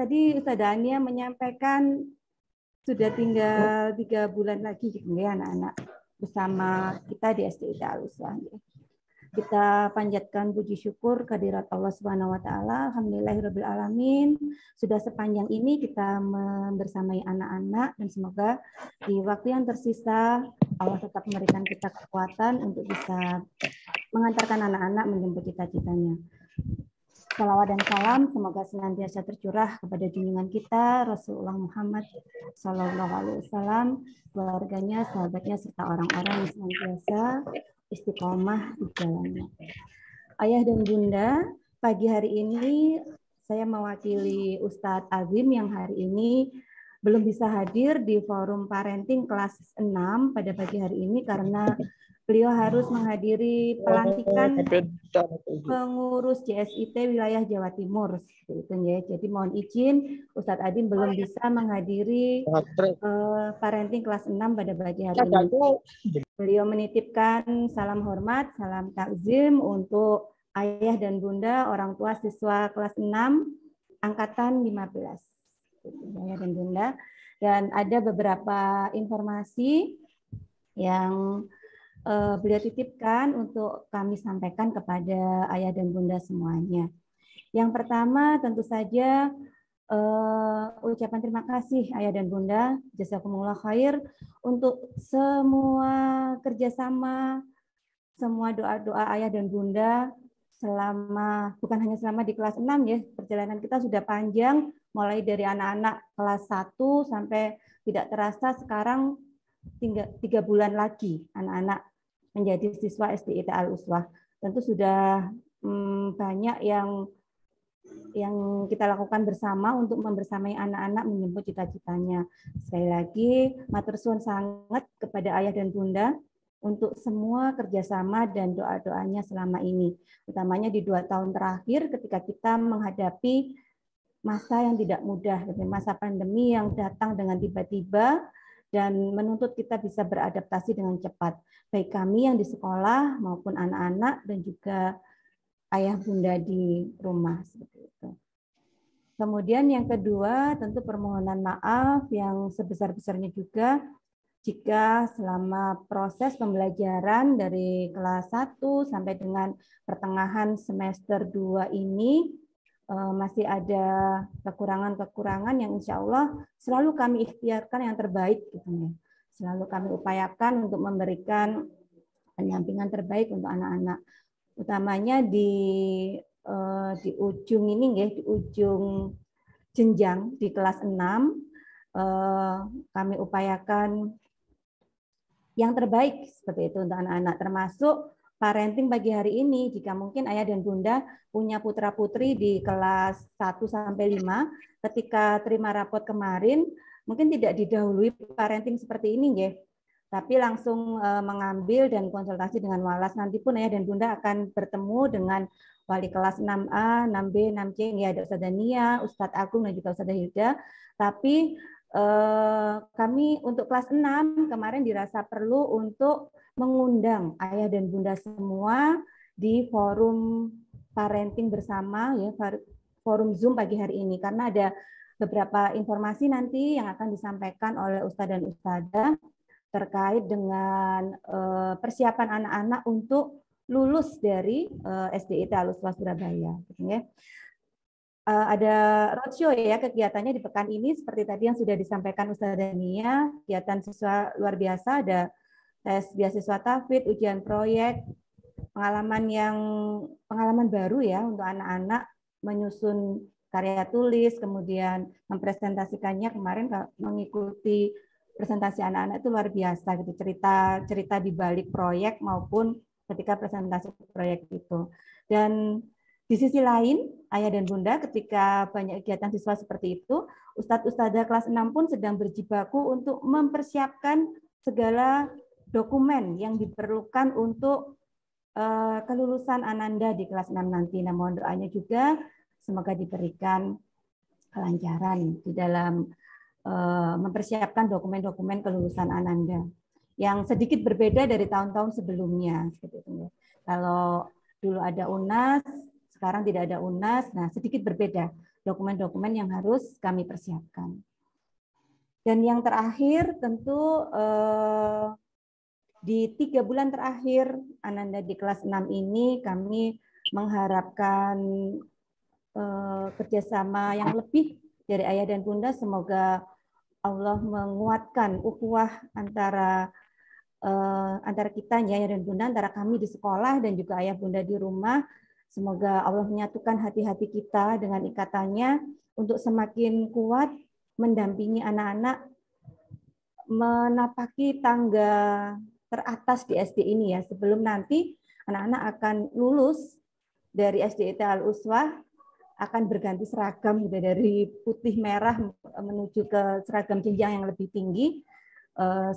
tadi Ustazah Ania menyampaikan sudah tinggal 3 bulan lagi gitu ya anak-anak bersama kita di SDIT Al-Uswah. Kita panjatkan puji syukur kehadirat Allah Subhanahu wa taala. Alhamdulillahirabbil alamin. Sudah sepanjang ini kita membersamai anak-anak dan semoga di waktu yang tersisa Allah tetap memberikan kita kekuatan untuk bisa mengantarkan anak-anak menjemput cita-citanya. Salawat dan salam semoga senantiasa tercurah kepada junjungan kita Rasulullah Muhammad SAW, keluarganya, sahabatnya, serta orang-orang yang senantiasa istiqomah di jalannya. Ayah dan Bunda, pagi hari ini saya mewakili Ustadz Azim yang hari ini belum bisa hadir di forum parenting kelas 6 pada pagi hari ini karena beliau harus menghadiri pelantikan pengurus JSIT wilayah Jawa Timur. Gitu ya. Jadi mohon izin Ustadz Azim belum bisa menghadiri parenting kelas 6 pada pagi hari ini. Beliau menitipkan salam hormat, salam takzim untuk ayah dan bunda, orang tua siswa kelas 6, angkatan 15. Ayah dan bunda. Dan ada beberapa informasi yang beliau titipkan untuk kami sampaikan kepada ayah dan bunda semuanya. Yang pertama tentu saja ucapan terima kasih ayah dan bunda, jazakumullah khair untuk semua kerjasama, semua doa-doa ayah dan bunda selama, bukan hanya selama di kelas 6 ya, perjalanan kita sudah panjang, mulai dari anak-anak kelas 1 sampai tidak terasa sekarang 3 bulan lagi anak-anak menjadi siswa SDIT Al-Uswah. Tentu sudah banyak yang kita lakukan bersama untuk membersamai anak-anak menjemput cita-citanya. Sekali lagi, matur suwun sangat kepada ayah dan bunda untuk semua kerjasama dan doa-doanya selama ini. Utamanya di 2 tahun terakhir ketika kita menghadapi masa yang tidak mudah, masa pandemi yang datang dengan tiba-tiba dan menuntut kita bisa beradaptasi dengan cepat. Baik kami yang di sekolah maupun anak-anak dan juga ayah bunda di rumah seperti itu. Kemudian yang kedua tentu permohonan maaf yang sebesar-besarnya juga jika selama proses pembelajaran dari kelas 1 sampai dengan pertengahan semester 2 ini masih ada kekurangan-kekurangan yang insya Allah selalu kami ikhtiarkan yang terbaik gitu ya. Selalu kami upayakan untuk memberikan pendampingan terbaik untuk anak-anak. Utamanya di ujung ini ya, di ujung jenjang di kelas 6 kami upayakan yang terbaik seperti itu untuk anak-anak, termasuk parenting pagi hari ini. Jika mungkin ayah dan bunda punya putra-putri di kelas 1 sampai 5, ketika terima rapot kemarin mungkin tidak didahului parenting seperti ini ya. Tapi langsung mengambil dan konsultasi dengan walas. Nanti pun ayah dan bunda akan bertemu dengan wali kelas 6A, 6B, 6C, ya ada Ustazah Nia, Ustadz Agung dan juga Ustazah Hilda. Tapi kami untuk kelas 6 kemarin dirasa perlu untuk mengundang ayah dan bunda semua di forum parenting bersama ya, forum Zoom pagi hari ini karena ada beberapa informasi nanti yang akan disampaikan oleh Ustadz dan Ustadzah terkait dengan persiapan anak-anak untuk lulus dari SDIT Al-Uswah Surabaya. Gitu ya. Ada roadshow ya kegiatannya di pekan ini seperti tadi yang sudah disampaikan Ustazah Nia, kegiatan siswa luar biasa, ada tes beasiswa tahfidz, ujian proyek, pengalaman baru ya untuk anak-anak menyusun karya tulis, kemudian mempresentasikannya. Kemarin mengikuti presentasi anak-anak itu luar biasa gitu, cerita di balik proyek maupun ketika presentasi proyek itu. Dan di sisi lain, ayah dan bunda, ketika banyak kegiatan siswa seperti itu, Ustadz-Ustadzah kelas 6 pun sedang berjibaku untuk mempersiapkan segala dokumen yang diperlukan untuk kelulusan Ananda di kelas 6 nanti. Nah, mohon doanya juga semoga diberikan kelancaran di dalam mempersiapkan dokumen-dokumen kelulusan Ananda yang sedikit berbeda dari tahun-tahun sebelumnya. Kalau dulu ada UNAS, sekarang tidak ada UNAS, nah sedikit berbeda. dokumen-dokumen yang harus kami persiapkan. Dan yang terakhir tentu di 3 bulan terakhir Ananda di kelas 6 ini kami mengharapkan kerjasama yang lebih dari ayah dan bunda. Semoga Allah menguatkan ukhuwah antara kita ayah dan bunda, antara kami di sekolah dan juga ayah bunda di rumah. Semoga Allah menyatukan hati-hati kita dengan ikatannya untuk semakin kuat mendampingi anak-anak menapaki tangga teratas di SD ini ya, sebelum nanti anak-anak akan lulus dari SDIT Al-Uswah akan berganti seragam gitu, dari putih merah menuju ke seragam jenjang yang lebih tinggi.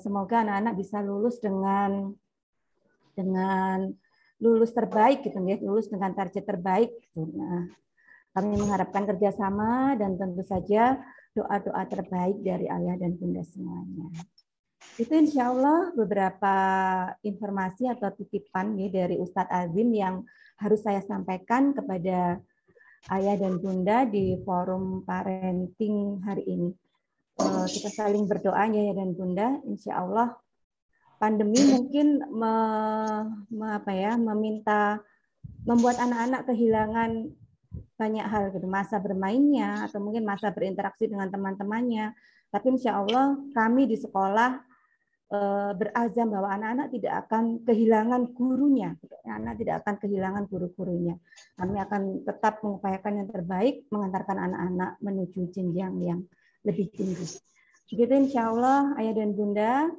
Semoga anak-anak bisa lulus dengan lulus terbaik gitu ya, lulus dengan target terbaik gitu. Nah, kami mengharapkan kerjasama dan tentu saja doa-doa terbaik dari ayah dan bunda semuanya. Itu insya Allah beberapa informasi atau titipan ya dari Ustadz Azim yang harus saya sampaikan kepada ayah dan bunda di forum parenting hari ini. Kita saling berdoa ya ayah dan bunda, insya Allah pandemi mungkin membuat anak-anak kehilangan banyak hal gitu, masa bermainnya atau mungkin masa berinteraksi dengan teman-temannya. Tapi insya Allah kami di sekolah berazam bahwa anak-anak tidak akan kehilangan gurunya, anak tidak akan kehilangan guru-gurunya. Kami akan tetap mengupayakan yang terbaik, mengantarkan anak-anak menuju jenjang yang lebih tinggi. Begitu insya Allah ayah dan bunda.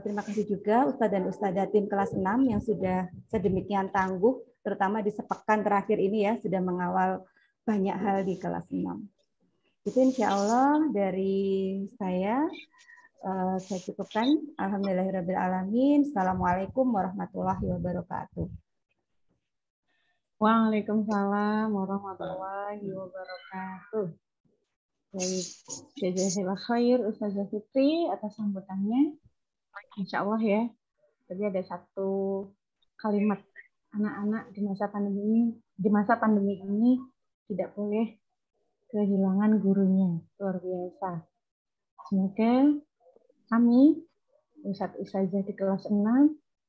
Terima kasih juga Ustadz dan Ustadzah tim kelas 6 yang sudah sedemikian tangguh, terutama di sepekan terakhir ini ya, sudah mengawal banyak hal di kelas 6. Itu insya Allah dari saya cukupkan. Alhamdulillahirrahmanirrahim. Assalamualaikum warahmatullahi wabarakatuh. Waalaikumsalam warahmatullahi wabarakatuh. Baik, jazakallah khair Ustazah Fitri atas sambutannya. Insya Allah ya, tadi ada satu kalimat, anak-anak di masa pandemi ini tidak boleh kehilangan gurunya. Luar biasa. Semoga kami, Ustazah di kelas 6,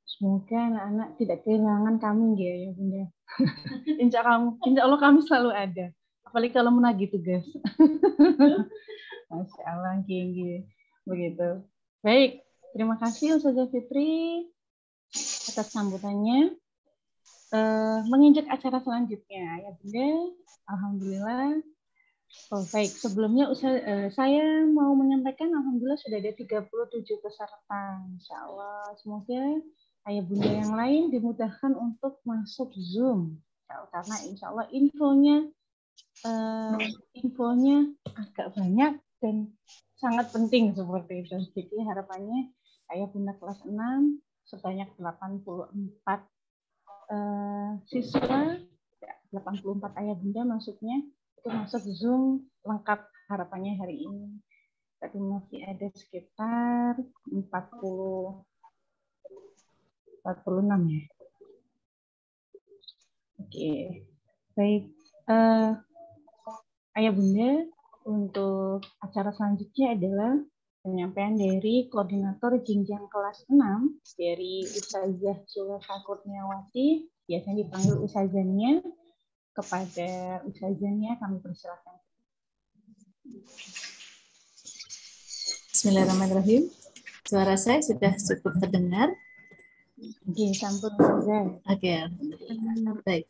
semoga anak-anak tidak kehilangan kami ya bunda. Insya Allah kami selalu ada. Apalagi kalau menagih tugas. Masya Allah, gini begitu. Baik, terima kasih Ustazah Fitri atas sambutannya. Menginjak acara selanjutnya ya bunda. Alhamdulillah. Oh baik, sebelumnya saya mau menyampaikan alhamdulillah sudah ada 37 peserta. Insya Allah semoga ayah bunda yang lain dimudahkan untuk masuk Zoom. Karena insya Allah infonya agak banyak dan sangat penting seperti itu. Jadi harapannya ayah bunda kelas 6 sebanyak 84 siswa, 84 ayah bunda maksudnya, itu masuk Zoom lengkap harapannya hari ini. Tadi masih ada sekitar 46 ya. Oke, baik. Ayah bunda, untuk acara selanjutnya adalah penyampaian dari koordinator jenjang kelas 6 dari Ustazah Zulekha Kurniawati, biasanya dipanggil Ustazahnya. Kepada Ustazahnya kami persilakan. Bismillahirrahmanirrahim. Suara saya sudah cukup terdengar. Oke, sampun Ustazah. Oke, baik.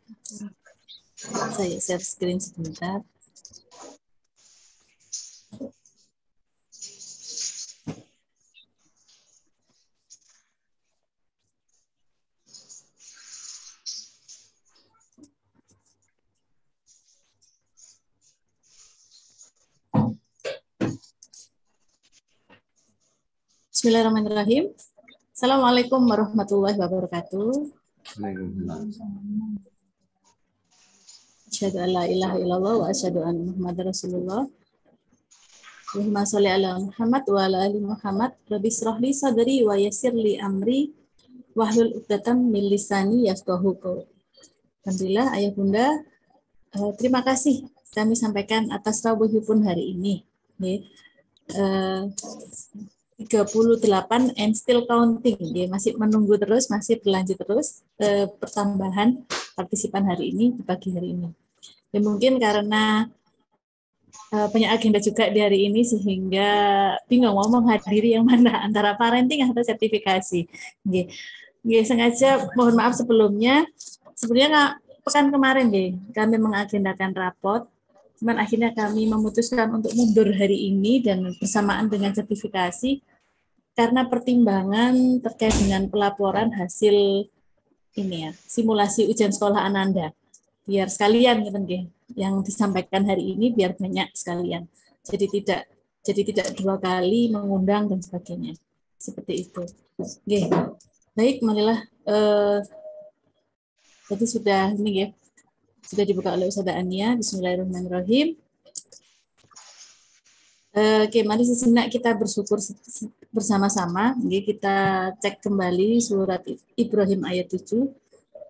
Saya share screen sebentar. Bismillahirrahmanirrahim. Assalamualaikum warahmatullahi wabarakatuh. Asyhadu an la ilaha illallah wa asyhadu anna Muhammadar Rasulullah. Allahumma sholli ala Muhammad wa ala ali Muhammad. Rabbi shrah li sadri wa yassir li amri wahlul 'uqdatam min lisani yafqahu qawli. Alhamdulillah ayah bunda, terima kasih kami sampaikan atas rawuhipun hari ini. Nggih. 38 and still counting. Nggih, masih menunggu terus, masih berlanjut terus pertambahan partisipan hari ini di pagi hari ini. Ya mungkin karena banyak agenda juga di hari ini sehingga bingung mau menghadiri yang mana antara parenting atau sertifikasi. Sengaja mohon maaf sebelumnya. Sebenarnya pekan kemarin kami mengagendakan rapot, cuman akhirnya kami memutuskan untuk mundur hari ini dan bersamaan dengan sertifikasi karena pertimbangan terkait dengan pelaporan hasil ini simulasi ujian sekolah Ananda. Biar sekalian yang disampaikan hari ini biar banyak sekalian. Jadi tidak 2 kali mengundang dan sebagainya. Seperti itu. Oke. Baik, marilah jadi sudah sudah dibuka oleh Ustazah Ania. Bismillahirrahmanirrahim. Oke, mari sejenak kita bersyukur bersama-sama. Kita cek kembali surat Ibrahim ayat 7.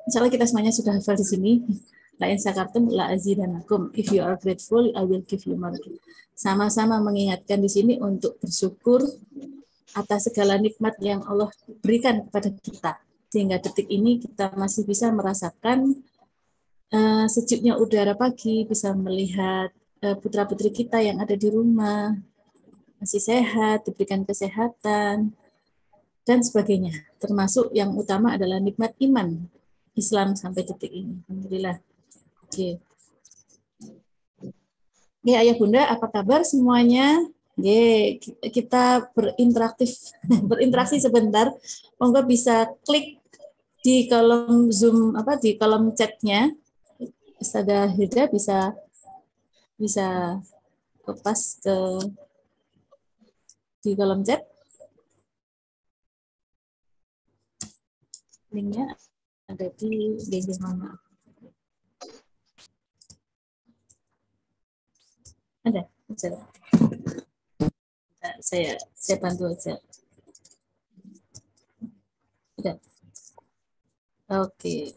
Insya Allah kita semuanya sudah hafal di sini. La in syakartum la azidanakum. If you are grateful, I will give you more. Sama-sama mengingatkan di sini untuk bersyukur atas segala nikmat yang Allah berikan kepada kita. Sehingga detik ini kita masih bisa merasakan sejuknya udara pagi, bisa melihat putra-putri kita yang ada di rumah, masih sehat, diberikan kesehatan, dan sebagainya. Termasuk yang utama adalah nikmat iman Islam sampai detik ini. Alhamdulillah. Oke. Ayah Bunda, apa kabar semuanya? Kita berinteraksi sebentar. Monggo bisa klik di kolom Zoom di kolom chatnya. Ustazah Hilda bisa lepas di kolom chat. Linknya ada di mana? Ada. Saya bantu aja. Ada. Oke.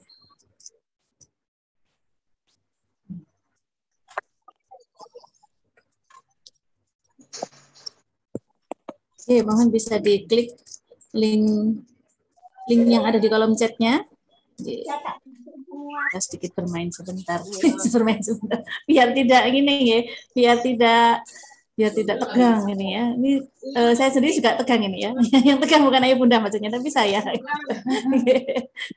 Mohon bisa diklik link yang ada di kolom chatnya. Kita sedikit bermain sebentar. Biar tidak biar tidak tegang ini ya. Ini saya sendiri juga tegang ini ya. Yang tegang bukan Ayah Bunda maksudnya, tapi saya.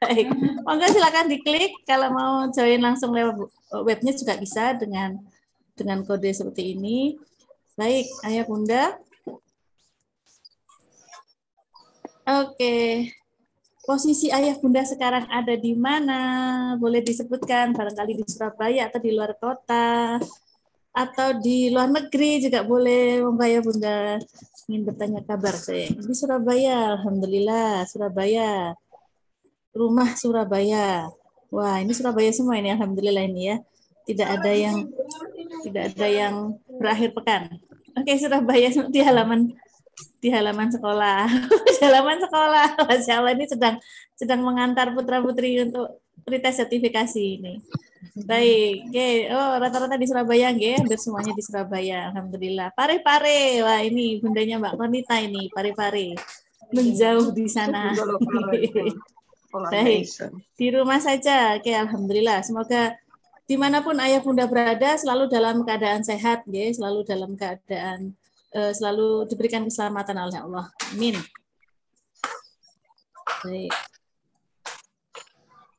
Baik. Monggo silakan diklik kalau mau join langsung lewat webnya juga bisa dengan kode seperti ini. Baik, Ayah Bunda. Oke. Posisi Ayah Bunda sekarang ada di mana? Boleh disebutkan, barangkali di Surabaya atau di luar kota, atau di luar negeri juga boleh. Ayah Bunda ingin bertanya kabar saya. Di Surabaya, Alhamdulillah, Surabaya. Rumah Surabaya. Wah, ini Surabaya semua ini, Alhamdulillah ini ya. Tidak ada yang berakhir pekan. Oke, Surabaya di halaman sekolah. Di halaman sekolah. Masya Allah, ini sedang mengantar putra-putri untuk pretest sertifikasi ini. Baik. Rata-rata di Surabaya, hampir semuanya di Surabaya. Alhamdulillah. Pare-pare. Wah, ini bundanya Mbak Konita ini, pare-pare. Menjauh di sana. Baik. Di rumah saja. Alhamdulillah. Semoga dimanapun Ayah Bunda berada selalu dalam keadaan sehat, selalu dalam keadaan selalu diberikan keselamatan oleh Allah. Amin. Baik.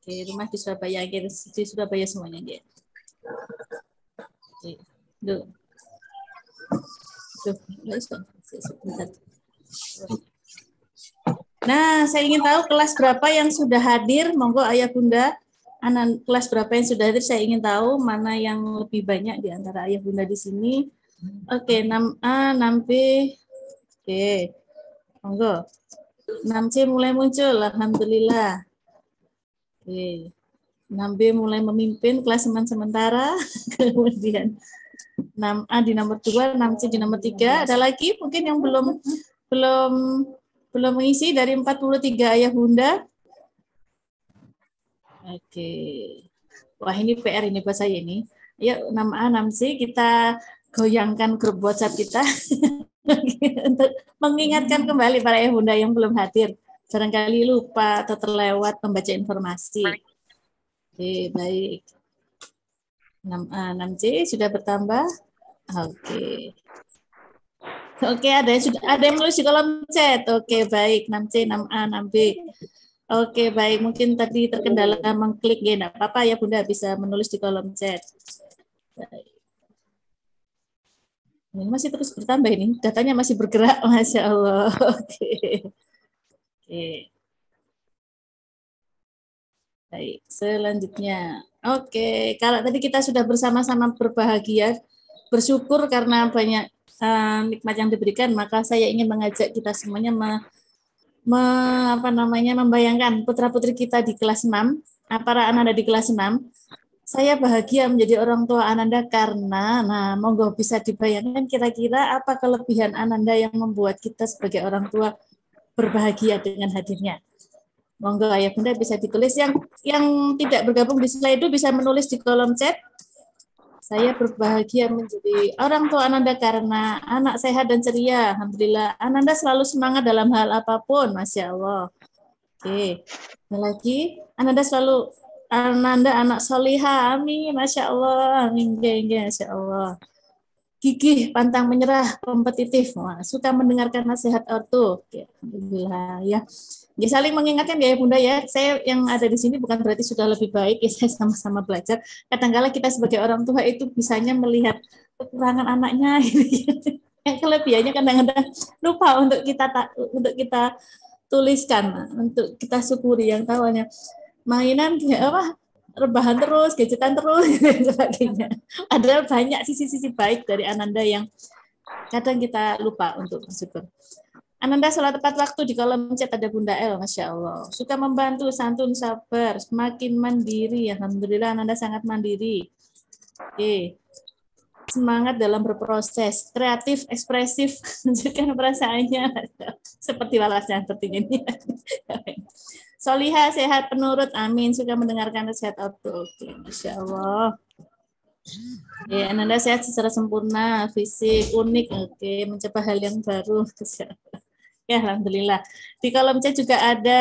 Rumah di Surabaya, di Surabaya semuanya, Nah, saya ingin tahu kelas berapa yang sudah hadir. Monggo Ayah Bunda, kelas berapa yang sudah hadir? Saya ingin tahu mana yang lebih banyak di antara Ayah Bunda di sini. Oke, 6A, 6B. Oke, monggo. 6C mulai muncul, Alhamdulillah. Oke. 6B mulai memimpin kelas sementara. Kemudian 6A di nomor 2, 6C di nomor 3. Ada lagi mungkin yang belum mengisi dari 43 Ayah Bunda. Oke. Wah, ini PR ini buat saya ini. Yuk 6A, 6C kita goyangkan grup WhatsApp kita untuk mengingatkan kembali para ayah bunda yang belum hadir. Barangkali lupa atau terlewat membaca informasi. Oke, baik. 6A, 6C sudah bertambah. Oke. Oke, ada yang menulis di kolom chat. Oke, baik. 6C, 6A, 6B. Oke, baik. Mungkin tadi terkendala mengklik ya, enggak apa-apa ya Bunda, bisa menulis di kolom chat. Baik. Ini masih terus bertambah ini, datanya masih bergerak, Masya Allah. Oke. Oke. Baik, selanjutnya. Oke, kalau tadi kita sudah bersama-sama berbahagia, bersyukur karena banyak nikmat yang diberikan, maka saya ingin mengajak kita semuanya membayangkan putra-putri kita di kelas 6, para anak di kelas 6. Saya bahagia menjadi orang tua Ananda karena, monggo bisa dibayangkan kira-kira apa kelebihan Ananda yang membuat kita sebagai orang tua berbahagia dengan hadirnya. Monggo ayah bunda bisa ditulis, yang tidak bergabung di slide itu bisa menulis di kolom chat. Saya berbahagia menjadi orang tua Ananda karena anak sehat dan ceria. Alhamdulillah. Ananda selalu semangat dalam hal apapun. Masya Allah. Oke. Lagi, Ananda anak solihah. Amin. Masya Allah. Amin. Masya Allah. Gigih, pantang menyerah, kompetitif. Wah, suka mendengarkan nasihat ortu. Oke. Alhamdulillah. Ya. Ya, saling mengingatkan ya Bunda ya. Saya yang ada di sini bukan berarti sudah lebih baik ya, saya sama-sama belajar. Kadang-kala kita sebagai orang tua itu bisanya melihat kekurangan anaknya gitu. Yang kelebihannya kadang-kadang lupa untuk kita tuliskan, untuk kita syukuri. Yang tahunya mainan rebahan terus, gadgetan terus dan sebagainya. Ada banyak sisi-sisi baik dari Ananda yang kadang kita lupa untuk bersyukur. Ananda sholat tepat waktu, di kolom chat ada Bunda El, Masya Allah. Suka membantu, santun, sabar, semakin mandiri. Alhamdulillah Ananda sangat mandiri. Oke. Semangat dalam berproses, kreatif, ekspresif, menunjukkan perasaannya. Seperti walasnya seperti ini. Solihah, sehat, penurut, amin. Suka mendengarkan nasihat ortu. Oke, Masya Allah. Ya, Ananda sehat secara sempurna, fisik, unik. Oke, mencoba hal yang baru. Ya, alhamdulillah. Di kolom chat juga ada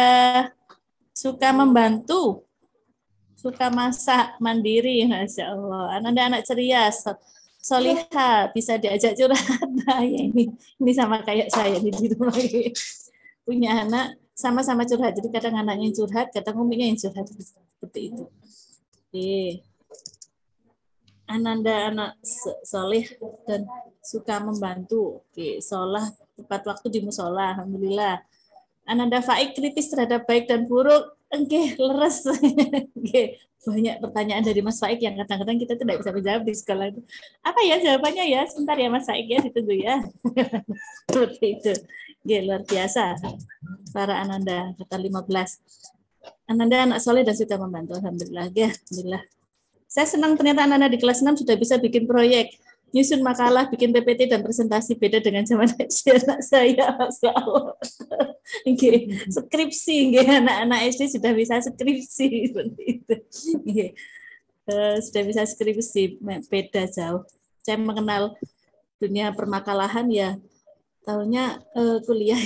suka membantu, suka masak, mandiri, Masya Allah. Ananda anak ceria, solihah, bisa diajak curhat. Nah, ya ini sama kayak saya di rumah. Punya anak, sama-sama curhat. Jadi kadang anaknya yang curhat, kadang uminya yang curhat. Seperti itu. Oke. Ananda anak soleh dan suka membantu. Oke, sholat tepat waktu di musola, alhamdulillah. Ananda faik, kritis terhadap baik dan buruk. Oke, leres. Oke, banyak pertanyaan dari Mas Faik yang kadang-kadang kita tidak bisa menjawab di sekolah itu. Apa ya jawabannya ya? Sebentar ya Mas Faik ya, ditunggu ya. Seperti itu. Oke, luar biasa. Para Ananda, kata 15. Ananda anak soleh dan suka membantu, alhamdulillah. Ya, alhamdulillah. Saya senang ternyata anak-anak di kelas 6 sudah bisa bikin proyek, nyusun makalah, bikin PPT dan presentasi, beda dengan zaman anak saya. Masya Allah. Okay. Skripsi, anak-anak SD sudah bisa skripsi seperti itu. Sudah bisa skripsi, beda jauh. Saya mengenal dunia permakalahan ya, tahunya kuliah.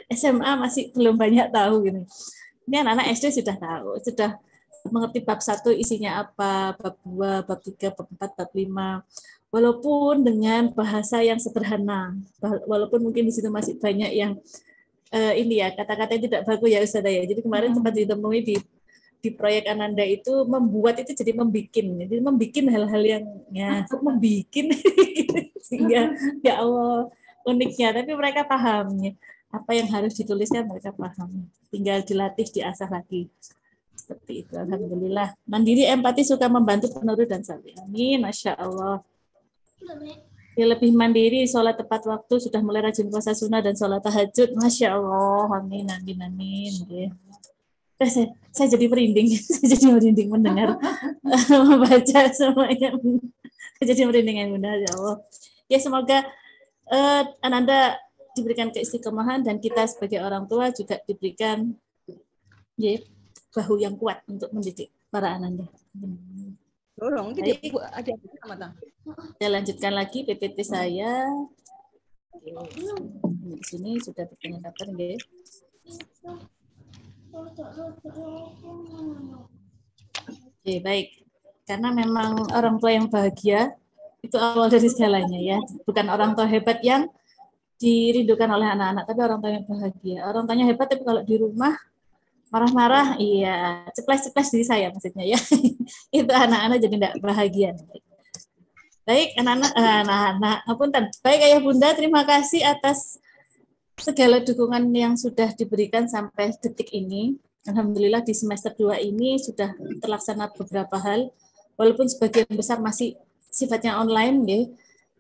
SMA masih belum banyak tahu gitu. Ini anak-anak SD sudah tahu, sudah mengerti bab 1 isinya apa, bab 2, bab 3, bab 4, bab 5. Walaupun dengan bahasa yang sederhana, walaupun mungkin di situ masih banyak yang ini ya, kata-kata yang tidak baku ya Ustazah ya. Jadi kemarin sempat ditemui di proyek Ananda itu membuat itu jadi membikin hal-hal yang ya membikin sehingga ya Allah uniknya, tapi mereka pahamnya apa yang harus dituliskan, mereka paham, tinggal dilatih, diasah lagi. Seperti itu, alhamdulillah. Mandiri, empati, suka membantu, penurut dan sabar. Amin, Masya Allah. Ya, lebih mandiri, sholat tepat waktu, sudah mulai rajin puasa sunnah dan sholat tahajud. Masya Allah, amin, amin, amin. Saya jadi merinding, mendengar membaca semuanya. Saya jadi merinding yang benar, ya Allah. Ya, semoga Ananda diberikan keistiqomahan dan kita sebagai orang tua juga diberikan bahu yang kuat untuk mendidik para Ananda. Dorong, Baik. ada sama ta. Saya lanjutkan lagi PPT saya. Di sini sudah ternyata nggih. Oke, baik. Karena memang orang tua yang bahagia itu awal dari segalanya ya. Bukan orang tua hebat yang dirindukan oleh anak-anak, tapi orang tua yang bahagia. Orang tuanya hebat tapi kalau di rumah marah-marah, iya, ceplas-ceplas diri saya maksudnya ya. Itu anak-anak jadi tidak bahagia. Baik, anak-anak, apunten. Baik Ayah Bunda, terima kasih atas segala dukungan yang sudah diberikan sampai detik ini. Alhamdulillah di semester 2 ini sudah terlaksana beberapa hal, walaupun sebagian besar masih sifatnya online. Ya.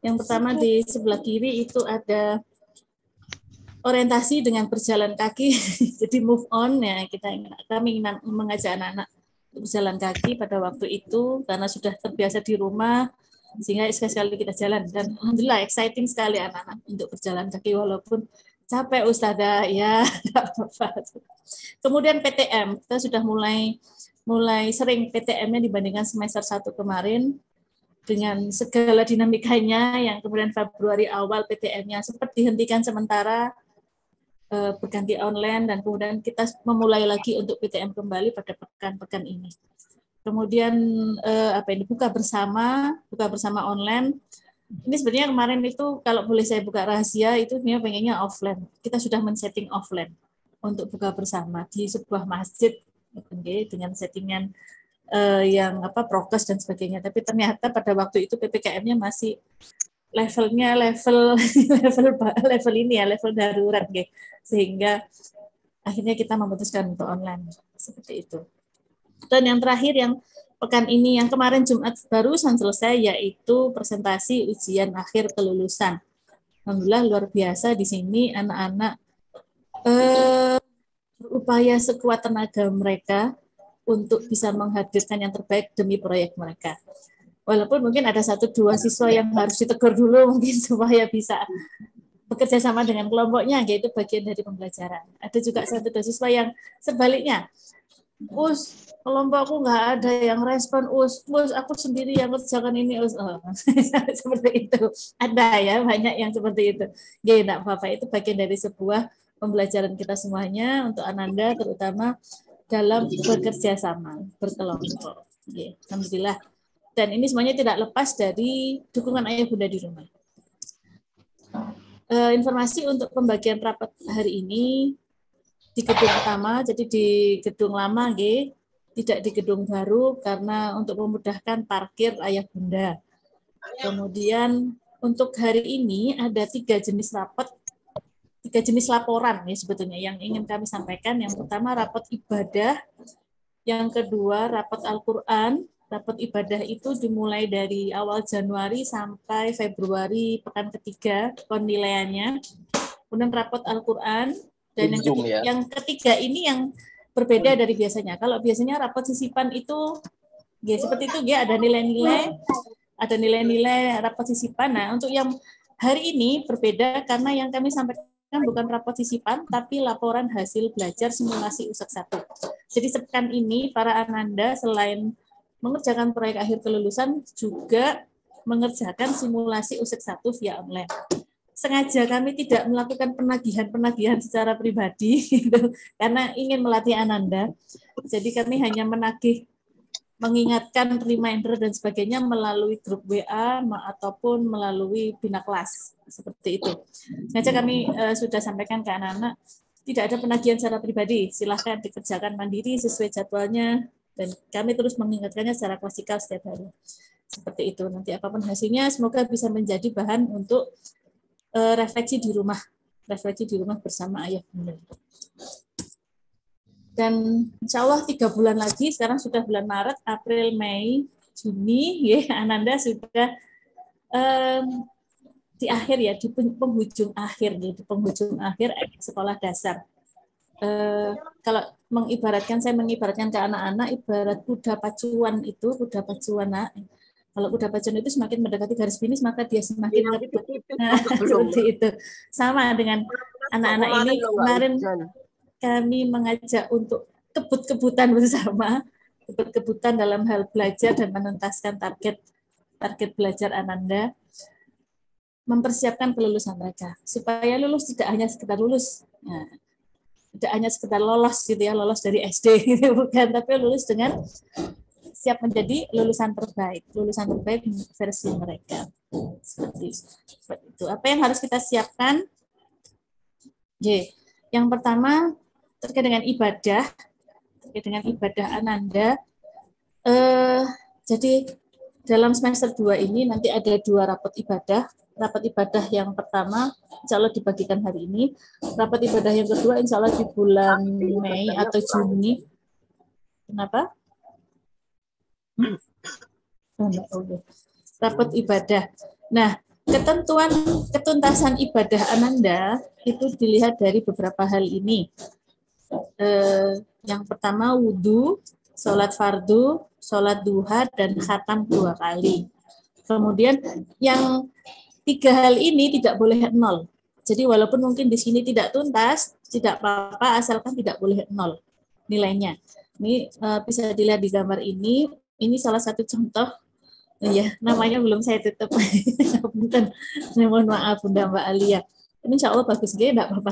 Yang pertama di sebelah kiri itu ada orientasi dengan berjalan kaki, jadi move on ya. Kami ingin mengajak anak-anak berjalan kaki pada waktu itu karena sudah terbiasa di rumah, sehingga sekali kita jalan. Dan alhamdulillah exciting sekali anak-anak untuk berjalan kaki walaupun capek Ustazah ya. Kemudian PTM, kita sudah mulai sering PTM-nya dibandingkan semester 1 kemarin dengan segala dinamikanya yang kemudian Februari awal PTM-nya sempat dihentikan sementara, berganti online, dan kemudian kita memulai lagi untuk PTM kembali pada pekan-pekan ini. Kemudian buka bersama online. Ini sebenarnya kemarin itu kalau boleh saya buka rahasia itu sebenarnya pengennya offline. Kita sudah men-setting offline untuk buka bersama di sebuah masjid dengan settingan yang prokes dan sebagainya. Tapi ternyata pada waktu itu PPKM-nya masih level ini ya, level darurat gitu. Sehingga akhirnya kita memutuskan untuk online seperti itu. Dan yang terakhir yang pekan ini, yang kemarin Jumat barusan selesai, yaitu presentasi ujian akhir kelulusan. Alhamdulillah luar biasa di sini anak-anak berupaya sekuat tenaga mereka untuk bisa menghadirkan yang terbaik demi proyek mereka. Walaupun mungkin ada 1-2 siswa yang harus ditegur dulu mungkin supaya bisa bekerja sama dengan kelompoknya, yaitu bagian dari pembelajaran. Ada juga 1-2 siswa yang sebaliknya, Us, kelompokku nggak ada yang respon, Us, aku sendiri yang kerjakan ini, Us. Oh, seperti itu. Ada ya, banyak yang seperti itu. Ya, enggak apa-apa, itu bagian dari sebuah pembelajaran kita semuanya untuk Ananda, terutama dalam bekerja sama, berkelompok. Ya, alhamdulillah. Dan ini semuanya tidak lepas dari dukungan ayah bunda di rumah. Informasi untuk pembagian rapat hari ini di gedung utama, jadi di gedung lama, tidak di gedung baru karena untuk memudahkan parkir ayah bunda. Kemudian untuk hari ini ada 3 jenis rapat, 3 jenis laporan ya sebetulnya yang ingin kami sampaikan. Yang pertama rapat ibadah, yang kedua rapat Al-Quran. Rapat ibadah itu dimulai dari awal Januari sampai Februari pekan ketiga penilaiannya. Kemudian rapat Al-Quran, dan yang ketiga ini yang berbeda dari biasanya. Kalau biasanya rapat sisipan itu ya seperti itu ya, ada nilai-nilai rapat sisipan. Nah, untuk yang hari ini berbeda karena yang kami sampaikan bukan rapat sisipan tapi laporan hasil belajar simulasi USEK 1. Jadi sepekan ini para ananda selain mengerjakan proyek akhir kelulusan juga mengerjakan simulasi USEK 1 via online. Sengaja kami tidak melakukan penagihan secara pribadi gitu, karena ingin melatih ananda. Jadi kami hanya mengingatkan reminder dan sebagainya melalui grup WA ataupun melalui bina kelas seperti itu. Sengaja kami sudah sampaikan ke anak-anak, tidak ada penagihan secara pribadi, silahkan dikerjakan mandiri sesuai jadwalnya. Dan kami terus mengingatkannya secara klasikal setiap hari. Seperti itu. Nanti apapun hasilnya, semoga bisa menjadi bahan untuk refleksi di rumah bersama ayah bunda. Dan insya Allah 3 bulan lagi, sekarang sudah bulan Maret, April, Mei, Juni, ya, Ananda sudah di akhir ya, di penghujung akhir sekolah dasar. Kalau saya mengibaratkan ke anak-anak ibarat kuda pacuan itu, kalau kuda pacuan itu semakin mendekati garis finish maka dia semakin ngebut. Seperti itu. Sama dengan anak-anak ini kemarin kami mengajak untuk kebut-kebutan bersama kebut-kebutan dalam hal belajar dan menuntaskan target belajar Ananda, mempersiapkan kelulusan mereka supaya lulus tidak hanya sekedar lulus, nah, tidak hanya sekedar lolos gitu ya, lolos dari SD gitu, bukan, tapi lulus dengan siap menjadi lulusan terbaik versi mereka. Seperti itu. Apa yang harus kita siapkan? Yang pertama terkait dengan ibadah Ananda. Jadi dalam semester 2 ini nanti ada 2 rapot ibadah. Rapat ibadah yang pertama insya Allah dibagikan hari ini. Rapat ibadah yang kedua insya Allah di bulan Mei atau Juni. Kenapa? Rapat ibadah. Nah, ketuntasan ibadah Ananda itu dilihat dari beberapa hal ini. Yang pertama wudhu, sholat fardu, sholat duha, dan khatam 2 kali. Kemudian yang 3 hal ini tidak boleh 0. Jadi walaupun mungkin di sini tidak tuntas, tidak apa-apa asalkan tidak boleh 0 nilainya. Ini bisa dilihat di gambar ini. Ini salah satu contoh. Ya, namanya belum saya tutup. Bukan, mohon maaf Bunda Mbak Alia. Ini insya Allah bagus, enggak apa-apa.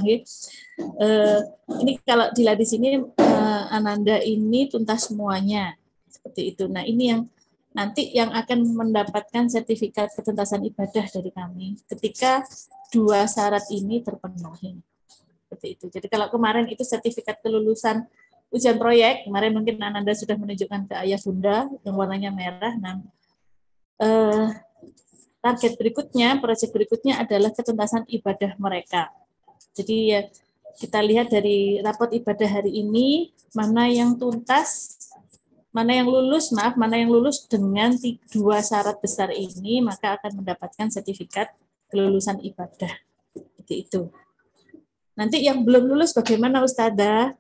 Ini kalau dilihat di sini Ananda ini tuntas semuanya seperti itu. Nah, ini yang nanti yang akan mendapatkan sertifikat ketuntasan ibadah dari kami ketika 2 syarat ini terpenuhi. Seperti itu. Jadi kalau kemarin itu sertifikat kelulusan ujian proyek, kemarin mungkin Ananda sudah menunjukkan ke ayah bunda yang warnanya merah. Nah, target berikutnya, proyek berikutnya adalah ketuntasan ibadah mereka. Jadi ya, kita lihat dari rapot ibadah hari ini, mana yang tuntas, mana yang lulus dengan 2 syarat besar ini, maka akan mendapatkan sertifikat kelulusan ibadah. Seperti itu. Nanti yang belum lulus bagaimana Ustadzah?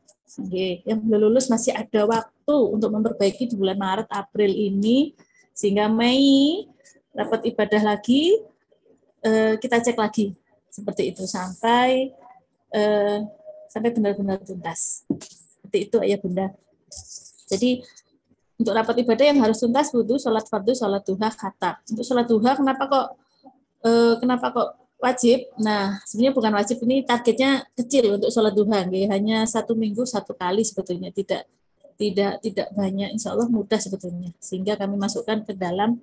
Yang belum lulus masih ada waktu untuk memperbaiki di bulan Maret, April ini, sehingga Mei rapat ibadah lagi, kita cek lagi seperti itu sampai benar-benar tuntas. Seperti itu ayah bunda. Jadi untuk rapat ibadah yang harus tuntas wudhu, sholat fardu, sholat duha, khatam. Untuk sholat duha kenapa kok wajib? Nah, sebenarnya bukan wajib, ini targetnya kecil untuk sholat duha, hanya 1 minggu 1 kali sebetulnya, tidak banyak, insya Allah mudah sebetulnya, sehingga kami masukkan ke dalam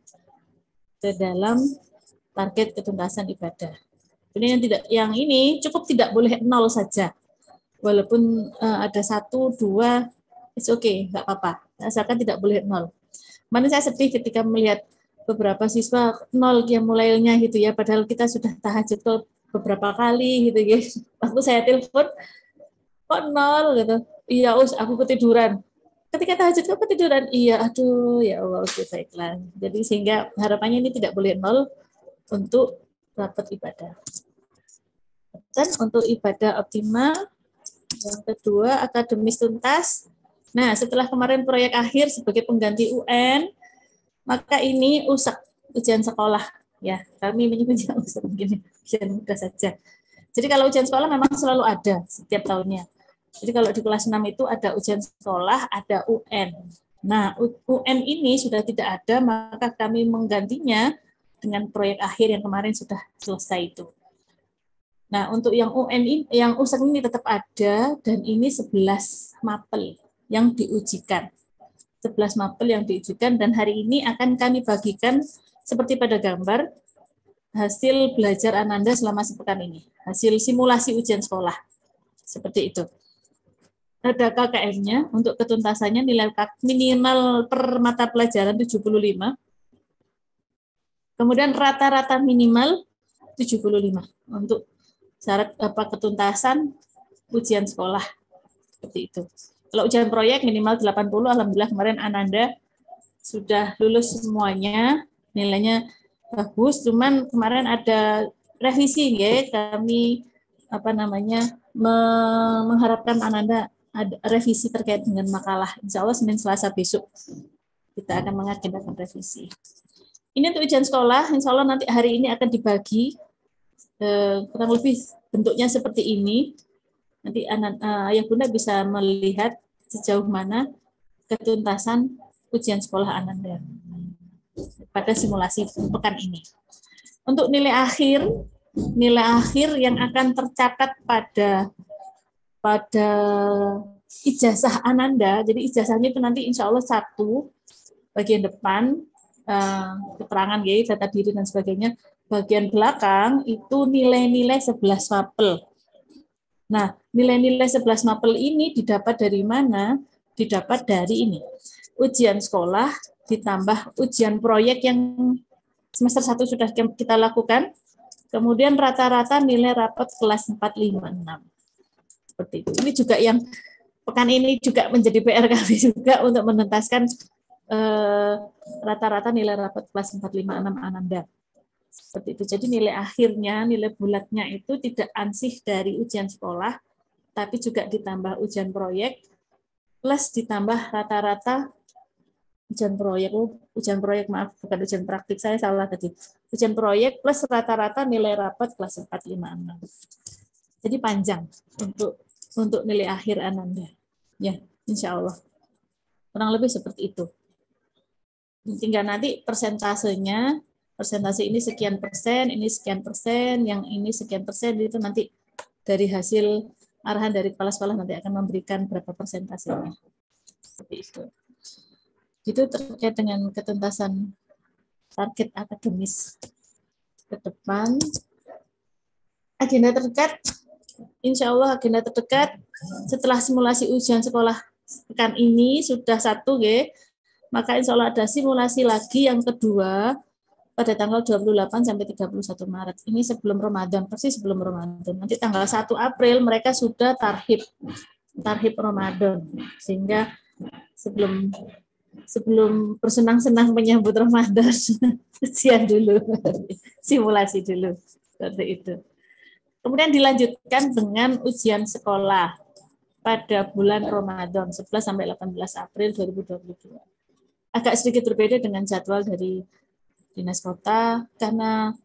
target ketuntasan ibadah. Ini yang ini cukup tidak boleh 0 saja, walaupun ada 1, 2, it's okay, nggak apa-apa, asalkan tidak boleh 0. Mana saya sedih ketika melihat beberapa siswa 0 yang mulainya gitu ya, padahal kita sudah tahajud beberapa kali gitu ya. Waktu saya telepon, kok 0 gitu. Iya, aku ketiduran. Ketika tahajud kok ketiduran? Iya, aduh ya Allah, oke baiklah. Jadi sehingga harapannya ini tidak boleh 0 untuk rapat ibadah. Dan untuk ibadah optimal, yang kedua akademis tuntas. Nah, setelah kemarin proyek akhir sebagai pengganti UN, maka ini ujian sekolah ya. Kami menyebutnya begini, ujian mudah saja. Jadi kalau ujian sekolah memang selalu ada setiap tahunnya. Jadi kalau di kelas 6 itu ada ujian sekolah, ada UN. Nah, UN ini sudah tidak ada, maka kami menggantinya dengan proyek akhir yang kemarin sudah selesai itu. Nah, untuk yang UN ini, yang USEK ini tetap ada, dan ini 11 mapel yang diujikan. 11 mapel yang diujikan, dan hari ini akan kami bagikan seperti pada gambar hasil belajar Ananda selama sepekan ini. Hasil simulasi ujian sekolah. Seperti itu. Ada KKM-nya, untuk ketuntasannya nilai minimal per mata pelajaran 75. Kemudian rata-rata minimal 75 untuk syarat ketuntasan ujian sekolah. Seperti itu. Kalau ujian proyek minimal 80, alhamdulillah kemarin Ananda sudah lulus semuanya, nilainya bagus, cuman kemarin ada revisi ya, kami mengharapkan Ananda ada revisi terkait dengan makalah. Insya Allah Senin Selasa besok kita akan mengagendakan revisi. Ini untuk ujian sekolah, insya Allah nanti hari ini akan dibagi kurang lebih bentuknya seperti ini. Nanti ayah bunda bisa melihat sejauh mana ketuntasan ujian sekolah Ananda pada simulasi pekan ini. Untuk nilai akhir yang akan tercatat pada ijazah Ananda, jadi ijazahnya itu nanti insya Allah 1 bagian depan, keterangan ya, data diri dan sebagainya. Bagian belakang itu nilai-nilai 11 mapel. Nah, nilai-nilai 11 mapel ini didapat dari mana? Didapat dari ini. Ujian sekolah ditambah ujian proyek yang semester 1 sudah kita lakukan. Kemudian rata-rata nilai rapat kelas 4, 5, 6. Seperti itu. Ini juga yang pekan ini juga menjadi PR kami juga untuk menuntaskan rata-rata nilai rapat kelas 4, 5, 6 Ananda. Seperti itu. Jadi nilai akhirnya, nilai bulatnya itu tidak ansih dari ujian sekolah, tapi juga ditambah ujian proyek, plus ditambah rata-rata ujian proyek, maaf, bukan ujian praktik, saya salah tadi. Ujian proyek plus rata-rata nilai rapat kelas 4, 5, 6. Jadi panjang untuk nilai akhir Ananda. Ya, insya Allah. Kurang lebih seperti itu. Tinggal nanti persentase ini sekian persen, ini sekian persen, yang ini sekian persen, itu nanti dari hasil arahan dari kepala sekolah nanti akan memberikan berapa persentasenya. Seperti itu. Itu terkait dengan ketuntasan target akademis ke depan. Agenda terdekat, insya Allah agenda terdekat setelah simulasi ujian sekolah pekan ini sudah 1 ya, maka insya Allah ada simulasi lagi yang kedua pada tanggal 28 sampai 31 Maret. Ini sebelum Ramadan, persis sebelum Ramadan. Nanti tanggal 1 April mereka sudah tarhib Ramadan, sehingga sebelum bersenang-senang menyambut Ramadan, ujian dulu, simulasi dulu, seperti itu. Kemudian dilanjutkan dengan ujian sekolah pada bulan Ramadan 11 sampai 18 April 2022. Agak sedikit berbeda dengan jadwal dari Dinas Kota karena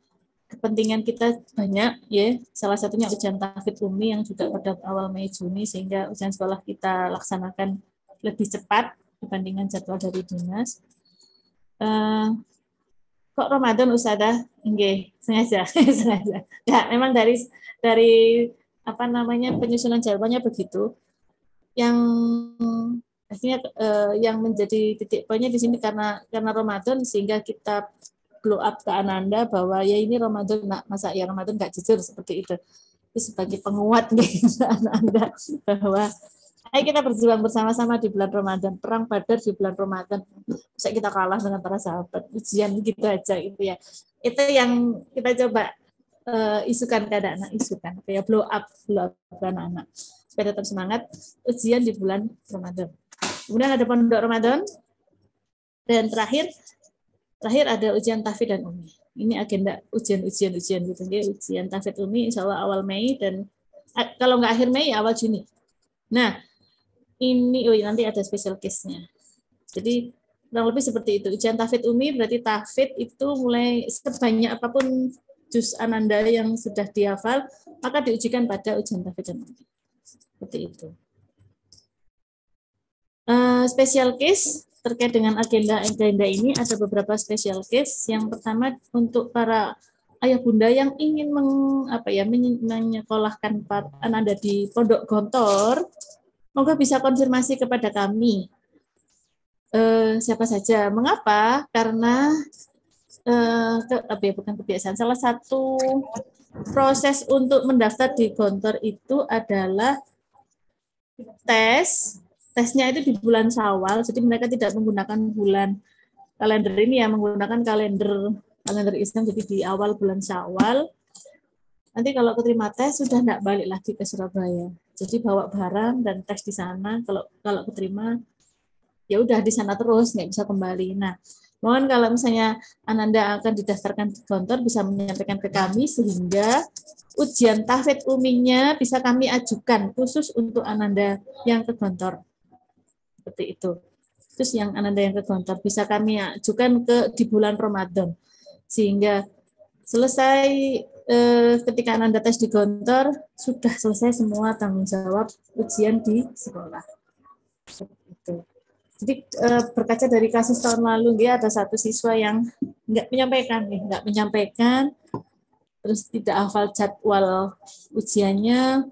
kepentingan kita banyak ya. Salah satunya ujian tahfidz Umi yang juga pada awal Mei Juni, sehingga ujian sekolah kita laksanakan lebih cepat dibandingkan jadwal dari Dinas. Kok Ramadan Ustadzah? Nggih, sengaja. Ya, memang dari penyusunan jadwalnya begitu. Yang akhirnya yang menjadi titik poinnya di sini karena Ramadan, sehingga kita blow up ke Ananda bahwa ya ini Ramadan, masa ya Ramadan nggak jujur, seperti itu. Itu sebagai penguat nih Ananda bahwa ayo kita berjuang bersama-sama di bulan Ramadan, perang Badar di bulan Ramadan. Bisa kita kalah dengan para sahabat, ujian gitu aja gitu ya. Itu yang kita coba isukan ke anak-anak, kayak blow up ke anak-anak supaya tetap semangat ujian di bulan Ramadan. Kemudian ada pondok Ramadan, dan terakhir ada ujian tahfidz dan Umi. Ini agenda ujian gitu. Jadi ujian tahfidz Umi insya Allah awal Mei, dan kalau nggak akhir Mei awal Juni. Nah, ini nanti ada special case-nya. Jadi kurang lebih seperti itu. Ujian tahfidz Umi berarti tahfidz itu mulai sebanyak apapun juz Ananda yang sudah dihafal, maka diujikan pada ujian tahfidz dan Umi. Seperti itu. Special case terkait dengan agenda ini ada beberapa special case. Yang pertama untuk para ayah bunda yang ingin menyekolahkan Ananda di Pondok Gontor, moga bisa konfirmasi kepada kami. Siapa saja? Mengapa? Karena bukan kebiasaan. Salah satu proses untuk mendaftar di Gontor itu adalah tesnya itu di bulan Syawal, jadi mereka tidak menggunakan bulan kalender ini ya, menggunakan kalender Islam, jadi di awal bulan Syawal. Nanti kalau keterima tes sudah tidak balik lagi ke Surabaya, jadi bawa barang dan tes di sana. Kalau keterima ya udah di sana terus, nggak bisa kembali. Nah, mohon kalau misalnya Ananda akan didaftarkan di Gontor bisa menyampaikan ke kami, sehingga ujian tahfidz Uminya bisa kami ajukan khusus untuk Ananda yang ke Gontor. Seperti itu. Terus yang Ananda yang ke Gontor bisa kami ajukan di bulan Ramadan, sehingga selesai ketika Ananda tes di Gontor sudah selesai semua tanggung jawab ujian di sekolah. Seperti itu. Jadi berkaca dari kasus tahun lalu, dia ada satu siswa yang nggak menyampaikan, terus tidak hafal jadwal ujiannya,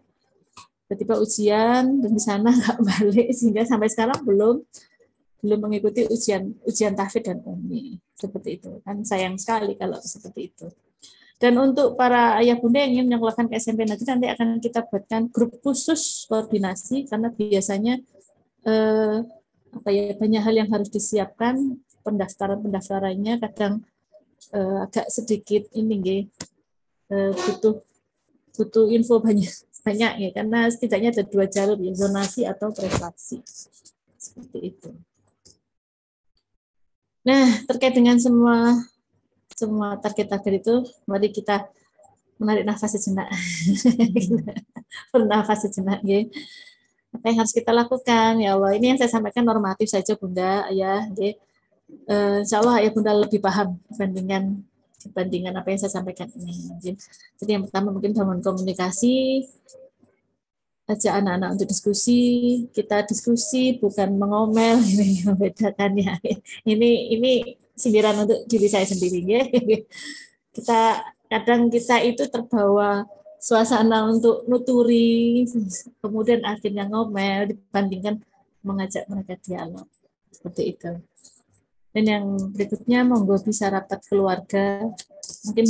tiba-tiba ujian dan di sana nggak balik, sehingga sampai sekarang belum mengikuti ujian tahfidz dan ummi. Seperti itu kan, sayang sekali kalau seperti itu. Dan untuk para ayah bunda yang ingin menyekolahkan ke SMP negeri, nanti akan kita buatkan grup khusus koordinasi, karena biasanya banyak hal yang harus disiapkan, pendaftarannya kadang agak sedikit ini butuh info banyak ya, karena setidaknya ada 2 jalur, ya, zonasi atau prestasi seperti itu. Nah, terkait dengan semua target-target itu, mari kita menarik nafas sejenak. Bernafas sejenak, ya. Apa yang harus kita lakukan? Ya Allah, ini yang saya sampaikan normatif saja, Bunda, Ayah. Insya Allah Ayah Bunda lebih paham dibandingkan apa yang saya sampaikan ini. Jadi yang pertama mungkin bangun komunikasi, ajak anak-anak untuk diskusi. Kita diskusi bukan mengomel, ini membedakannya. Ini sindiran untuk diri saya sendiri, ya. Kadang kita itu terbawa suasana untuk nuturi, kemudian akhirnya ngomel dibandingkan mengajak mereka dialog. Seperti itu. Dan yang berikutnya, monggo bisa rapat keluarga. Mungkin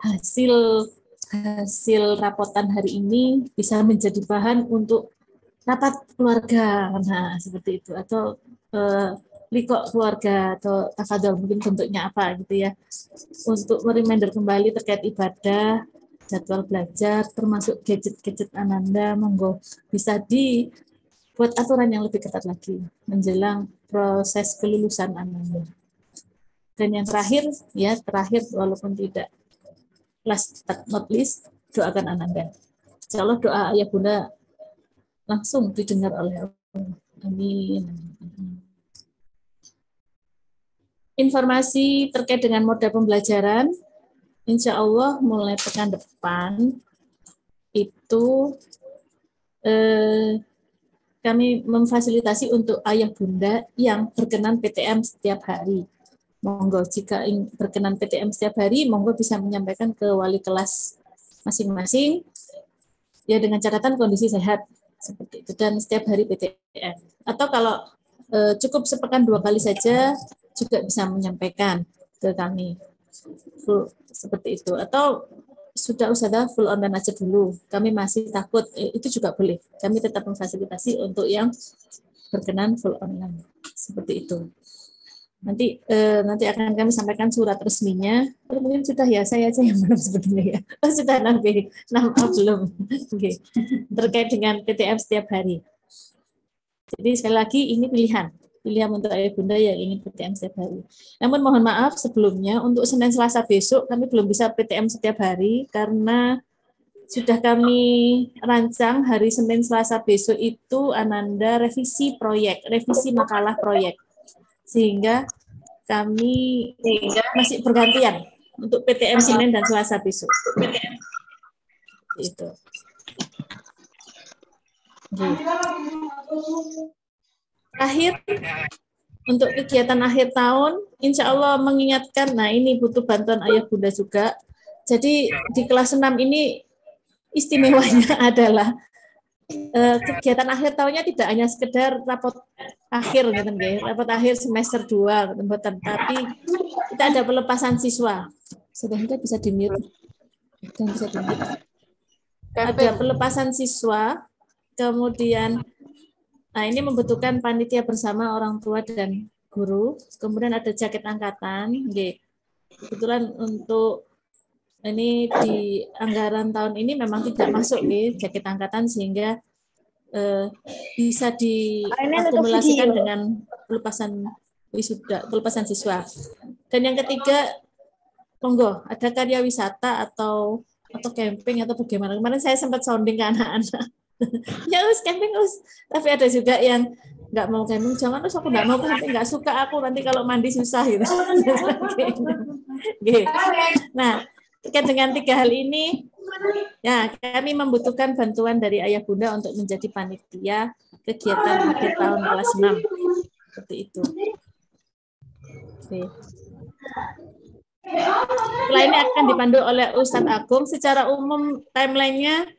hasil rapotan hari ini bisa menjadi bahan untuk rapat keluarga. Nah, seperti itu. Atau likok keluarga atau tafadhol, mungkin bentuknya apa gitu ya. Untuk mereminder kembali terkait ibadah, jadwal belajar, termasuk gadget-gadget Ananda, monggo bisa dibuat aturan yang lebih ketat lagi menjelang proses kelulusan Ananda. Dan yang terakhir walaupun tidak last but not least, doakan Ananda. Insya Allah doa ayah bunda langsung didengar oleh Allah. Amin. Informasi terkait dengan moda pembelajaran, insya Allah mulai pekan depan itu kami memfasilitasi untuk ayah bunda yang berkenan PTM setiap hari. Monggo jika berkenan PTM setiap hari, monggo bisa menyampaikan ke wali kelas masing-masing, ya dengan catatan kondisi sehat seperti itu, dan setiap hari PTM. Atau kalau cukup sepekan 2 kali saja juga bisa menyampaikan ke kami seperti itu. Atau sudah full online aja dulu, kami masih takut, itu juga boleh. Kami tetap memfasilitasi untuk yang berkenan full online seperti itu. Nanti akan kami sampaikan surat resminya. Mungkin sudah ya, saya aja yang belum sebetulnya ya. Sudah nanti belum. Okay. Terkait dengan PTM setiap hari. Jadi sekali lagi ini pilihan untuk ayah bunda yang ingin PTM setiap hari. Namun mohon maaf sebelumnya, untuk Senin Selasa besok kami belum bisa PTM setiap hari karena sudah kami rancang hari Senin Selasa besok itu Ananda revisi makalah proyek. Sehingga kami masih bergantian untuk PTM Senin dan Selasa besok. Itu. Akhir untuk kegiatan akhir tahun, insya Allah mengingatkan, nah ini butuh bantuan ayah bunda juga. Jadi di kelas 6 ini istimewanya adalah kegiatan akhir tahunnya tidak hanya sekedar rapot akhir gitu, rapot akhir semester 2 tapi kita ada pelepasan siswa. Sudah bisa di-mute. Ada pelepasan siswa, kemudian ini membutuhkan panitia bersama orang tua dan guru, kemudian ada jaket angkatan. Kebetulan untuk ini di anggaran tahun ini memang tidak masuk jaket angkatan, sehingga bisa diakumulasikan dengan pelepasan siswa. Dan yang ketiga, monggo ada karya wisata atau camping atau bagaimana. Kemarin saya sempat sounding ke anak-anak. Ya camping tapi ada juga yang nggak mau camping, jangan aku nggak mau camping, nggak suka aku, nanti kalau mandi susah gitu. Nah, terkait dengan 3 hal ini, ya kami membutuhkan bantuan dari ayah bunda untuk menjadi panitia kegiatan akhir tahun kelas 6. Seperti itu. Oke. Setelah ini akan dipandu oleh Ustadz Agung. Secara umum timelinenya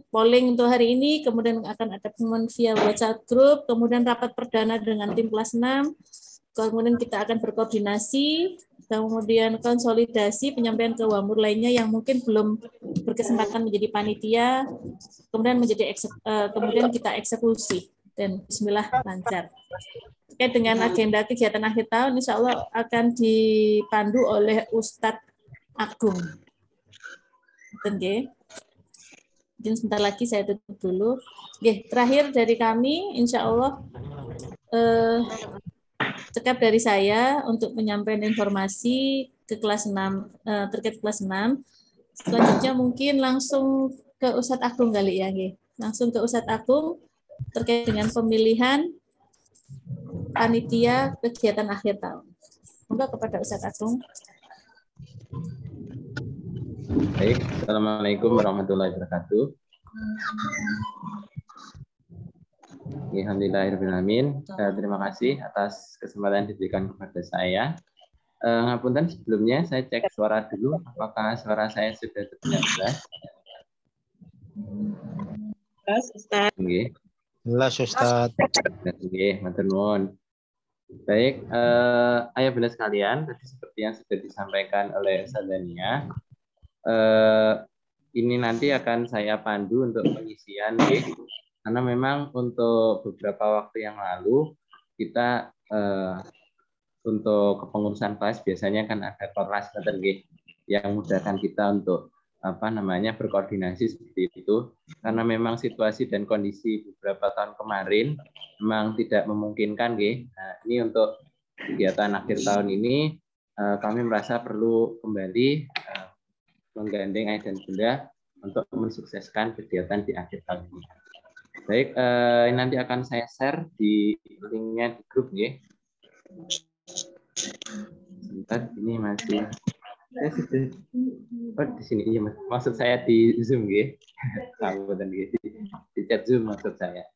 polling untuk hari ini, kemudian akan ada pengumuman via WhatsApp group, kemudian rapat perdana dengan tim kelas 6, kemudian kita akan berkoordinasi, kemudian konsolidasi penyampaian ke wamur lainnya yang mungkin belum berkesempatan menjadi panitia, kemudian kemudian kita eksekusi dan bismillah lancar. Terkait dengan agenda kegiatan akhir tahun, insya Allah akan dipandu oleh Ustadz Agung. Oke. Mungkin sebentar lagi saya tutup dulu. Oke, terakhir dari kami, insya Allah cekap dari saya untuk menyampaikan informasi ke kelas 6 terkait kelas 6. Selanjutnya mungkin langsung ke Ustadz Agung kali ya, langsung ke Ustadz Agung terkait dengan pemilihan panitia kegiatan akhir tahun. Semoga kepada Ustadz Agung. Baik, Assalamualaikum warahmatullahi wabarakatuh. Alhamdulillahirrahmanirrahim. Terima kasih atas kesempatan diberikan kepada saya. Ngapunten sebelumnya saya cek suara dulu, apakah suara saya sudah terdengar jelas? Jelas, Ustaz. Nggih. Jelas, Ustaz. Nggih, matur nuwun. Baik, ayah bunda sekalian, tadi seperti yang sudah disampaikan oleh Ustaz Dania, ini nanti akan saya pandu untuk pengisian, karena memang untuk beberapa waktu yang lalu kita untuk kepengurusan kelas biasanya kan ada korlas yang memudahkan kita untuk berkoordinasi seperti itu, karena memang situasi dan kondisi beberapa tahun kemarin memang tidak memungkinkan. Nah, ini untuk kegiatan akhir tahun ini kami merasa perlu kembali menggandeng ayah dan bunda untuk mensukseskan kegiatan di akhir tahun ini. Baik, nanti akan saya share di linknya di grup, Sebentar, ini masih di sini, iya, maksud saya di Zoom, di chat Zoom maksud saya.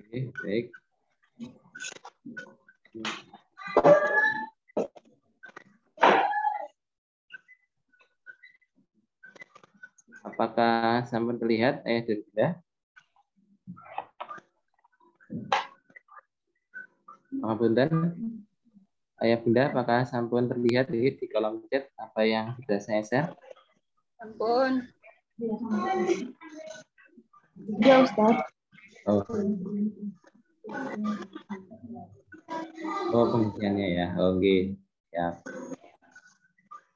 Oke, baik. Apakah sampun terlihat ayah dan bunda? Punten, ayah bunda, apakah sampun terlihat di kolom chat apa yang sudah saya share? Sampun. Ya, Ustaz. Oh, pengisiannya ya. Oke. Ya.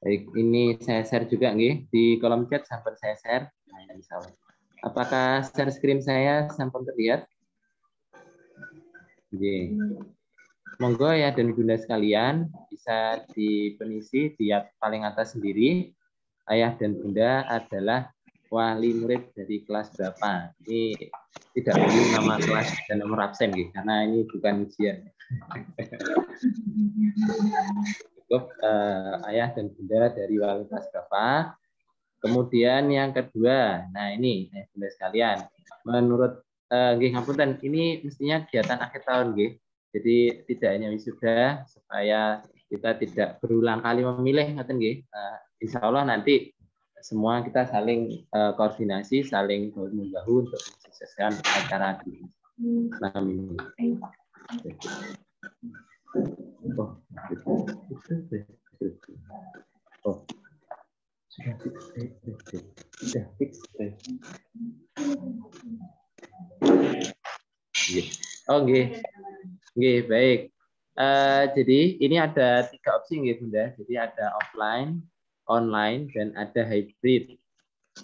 Baik, ini saya share juga di kolom chat sampun saya share. Apakah share screen saya sampun terlihat? Oke. Monggo ya dan bunda sekalian bisa dipenisi di paling atas sendiri. Ayah dan bunda adalah wali murid dari kelas berapa. Ini tidak perlu nama kelas dan nomor absen karena ini bukan ujian. Cukup ayah dan bunda dari wali kelas berapa. Kemudian yang kedua, nah ini bunda sekalian, menurut ngapunten, ini mestinya kegiatan akhir tahun jadi tidak hanya wisuda, supaya kita tidak berulang kali memilih, insya Allah nanti semua kita saling koordinasi, saling bahu-membahu untuk mensukseskan acara di malam ini. Sudah fix. Oke, baik. Jadi ini ada 3 opsi bunda. Jadi ada offline, online, dan ada hybrid.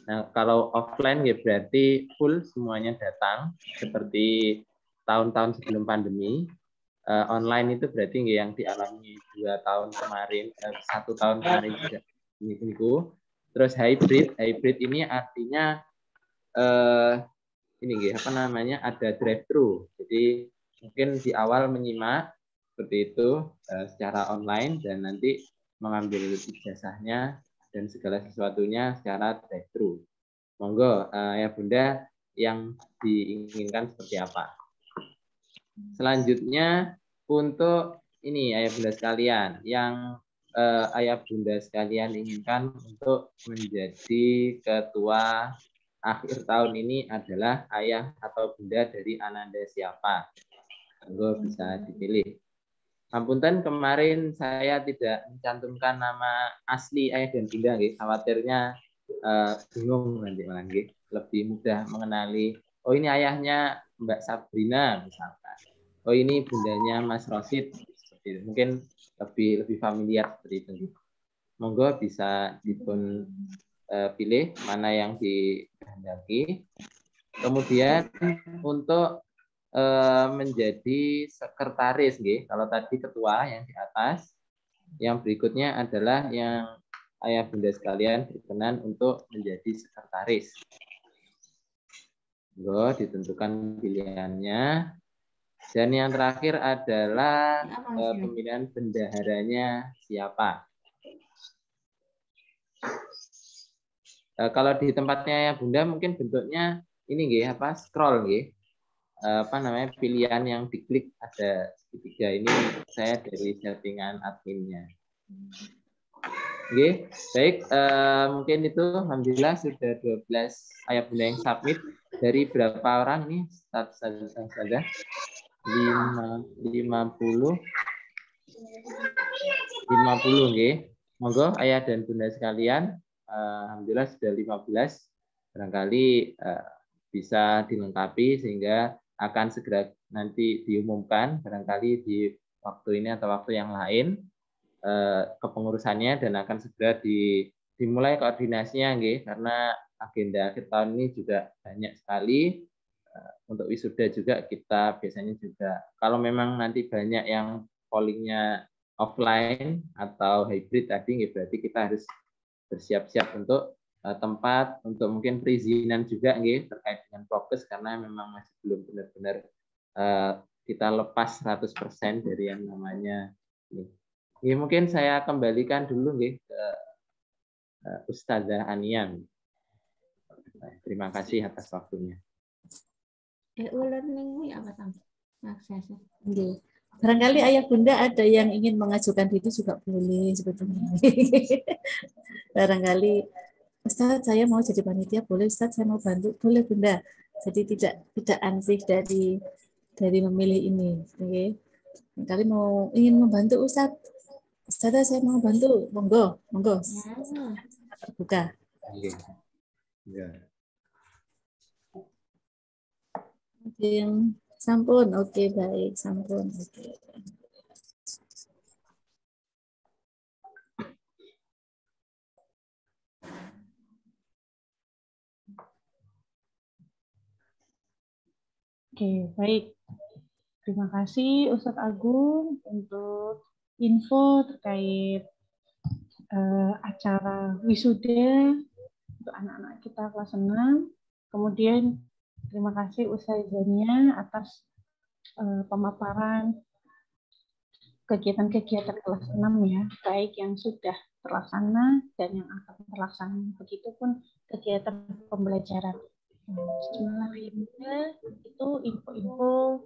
Nah, kalau offline berarti full semuanya datang seperti tahun-tahun sebelum pandemi. Online itu berarti yang dialami 2 tahun kemarin, 1 tahun kemarin juga. Terus hybrid ini artinya ada drive thru. Jadi mungkin di awal menyimak, seperti itu secara online dan nanti mengambil ijazahnya dan segala sesuatunya secara drive-thru. Monggo ya Bunda yang diinginkan seperti apa. Selanjutnya untuk ini ayah bunda sekalian yang ayah bunda sekalian inginkan untuk menjadi ketua akhir tahun ini adalah ayah atau bunda dari Ananda siapa? Monggo bisa dipilih. Ampunten kemarin saya tidak mencantumkan nama asli ayah dan bunda, khawatirnya bingung nanti malah, lebih mudah mengenali. Oh ini ayahnya Mbak Sabrina misalkan. Oh ini bundanya Mas Rosid. Seperti itu. Mungkin lebih familiar seperti itu. Monggo bisa dipun pilih mana yang dikehendaki. Kemudian untuk menjadi sekretaris, kalau tadi ketua yang di atas, yang berikutnya adalah yang ayah bunda sekalian berkenan untuk menjadi sekretaris. Ditentukan pilihannya. Dan yang terakhir adalah pemilihan bendaharanya siapa. Kalau di tempatnya ya Bunda mungkin bentuknya ini scroll pilihan yang diklik ada segitiga ini saya dari settingan adminnya. Baik, mungkin itu alhamdulillah sudah 12 ayah bunda yang submit. Dari berapa orang nih? Saja 50 Monggo ayah dan bunda sekalian, alhamdulillah sudah 15. Barangkali bisa dilengkapi sehingga akan segera nanti diumumkan barangkali di waktu ini atau waktu yang lain kepengurusannya dan akan segera dimulai koordinasinya karena agenda akhir tahun ini juga banyak sekali. Untuk wisuda juga kita biasanya juga kalau memang nanti banyak yang pollingnya offline atau hybrid tadi berarti kita harus bersiap-siap untuk tempat, untuk mungkin perizinan juga terkait dengan prokes karena memang masih belum benar-benar kita lepas 100% dari yang namanya ini. Mungkin saya kembalikan dulu ke Ustazah Aniam. Terima kasih atas waktunya. E-learning ini apa aksesnya? Barangkali ayah bunda ada yang ingin mengajukan diri juga boleh sebetulnya. Barangkali Ustaz saya mau jadi panitia, boleh Ustaz saya mau bantu, boleh Bunda. Jadi tidak ansih dari memilih ini. Oke. Kali ingin membantu Ustaz. Ustaz saya mau bantu, monggo. Terbuka. Ya. Yang sampun, oke baik, sampun, oke. Oke, baik. Terima kasih Ustadz Agung untuk info terkait acara wisuda untuk anak-anak kita kelas 6. Kemudian terima kasih Ustazahnya atas pemaparan kegiatan-kegiatan kelas 6 ya, baik yang sudah terlaksana dan yang akan terlaksana. Begitupun kegiatan pembelajaran. Bismillahirrahmanirrahim. Itu info-info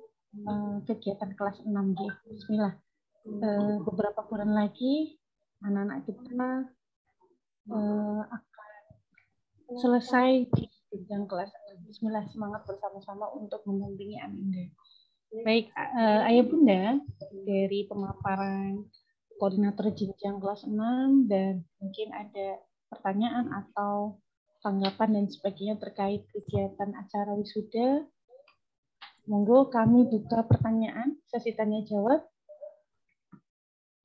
kegiatan kelas 6G. Bismillah. Beberapa bulan lagi anak-anak kita akan selesai di jenjang kelas 6. Bismillah, semangat bersama-sama untuk mendampingi Ananda. Baik, ayah bunda, dari pemaparan koordinator jenjang kelas 6 dan mungkin ada pertanyaan atau tanggapan dan sebagainya terkait kegiatan acara wisuda. Monggo kami buka pertanyaan, sesi tanya jawab.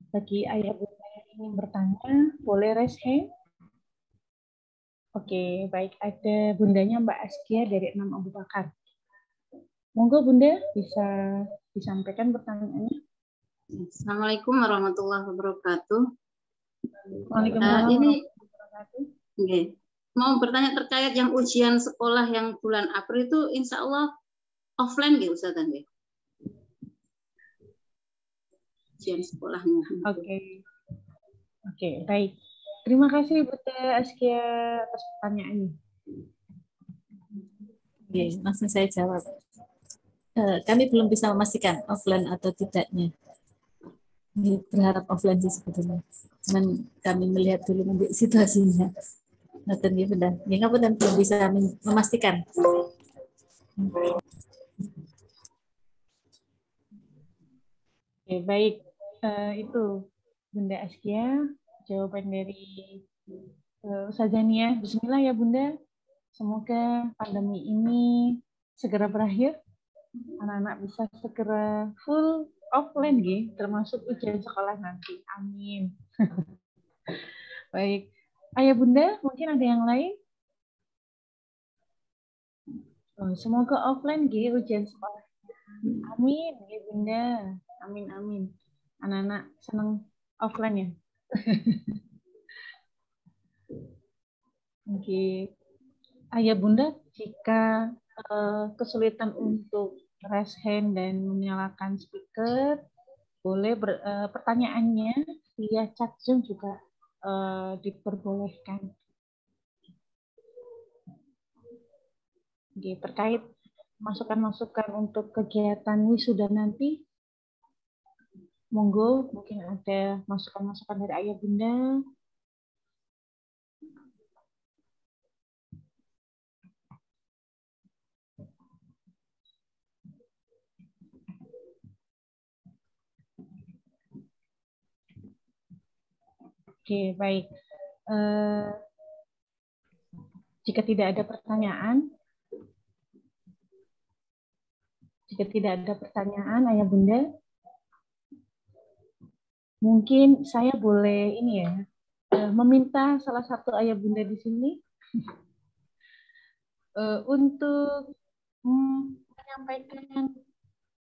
Bagi ayah bunda yang ingin bertanya, boleh raise hand. Oke, baik, ada bundanya Mbak Askia dari 6 Abu Bakar. Monggo Bunda bisa disampaikan pertanyaannya. Assalamualaikum warahmatullahi wabarakatuh. Waalaikumsalam warahmatullahi wabarakatuh. Okay. Mau bertanya terkait yang ujian sekolah yang bulan April itu insya Allah offline gitu Ustaz. ujian sekolahnya. Oke, baik. Terima kasih Bunda Askia atas pertanyaannya. Oke, langsung saya jawab. Kami belum bisa memastikan offline atau tidaknya. Berharap offline sih sebetulnya. Cuman kami melihat dulu nanti situasinya. Noten ya Bunda. Ya ngapunten belum bisa memastikan. Oke, baik. Itu Bunda Askia, jawaban dari Ustazah Nia. Bismillah ya Bunda. Semoga pandemi ini segera berakhir. Anak-anak bisa segera full offline, termasuk ujian sekolah nanti. Amin. Baik. Ayah Bunda, mungkin ada yang lain? Semoga offline ujian sekolah. Amin, ya Bunda. Amin, amin. Anak-anak senang offline ya. Oke. Ayah Bunda, jika kesulitan untuk raise hand dan menyalakan speaker, boleh pertanyaannya via chat Zoom juga diperbolehkan. Oke, terkait masukan-masukan untuk kegiatan wisuda nanti, monggo mungkin ada masukan-masukan dari Ayah Bunda. Oke, baik. Jika tidak ada pertanyaan, Ayah Bunda, mungkin saya boleh ini ya, meminta salah satu Ayah Bunda di sini untuk menyampaikan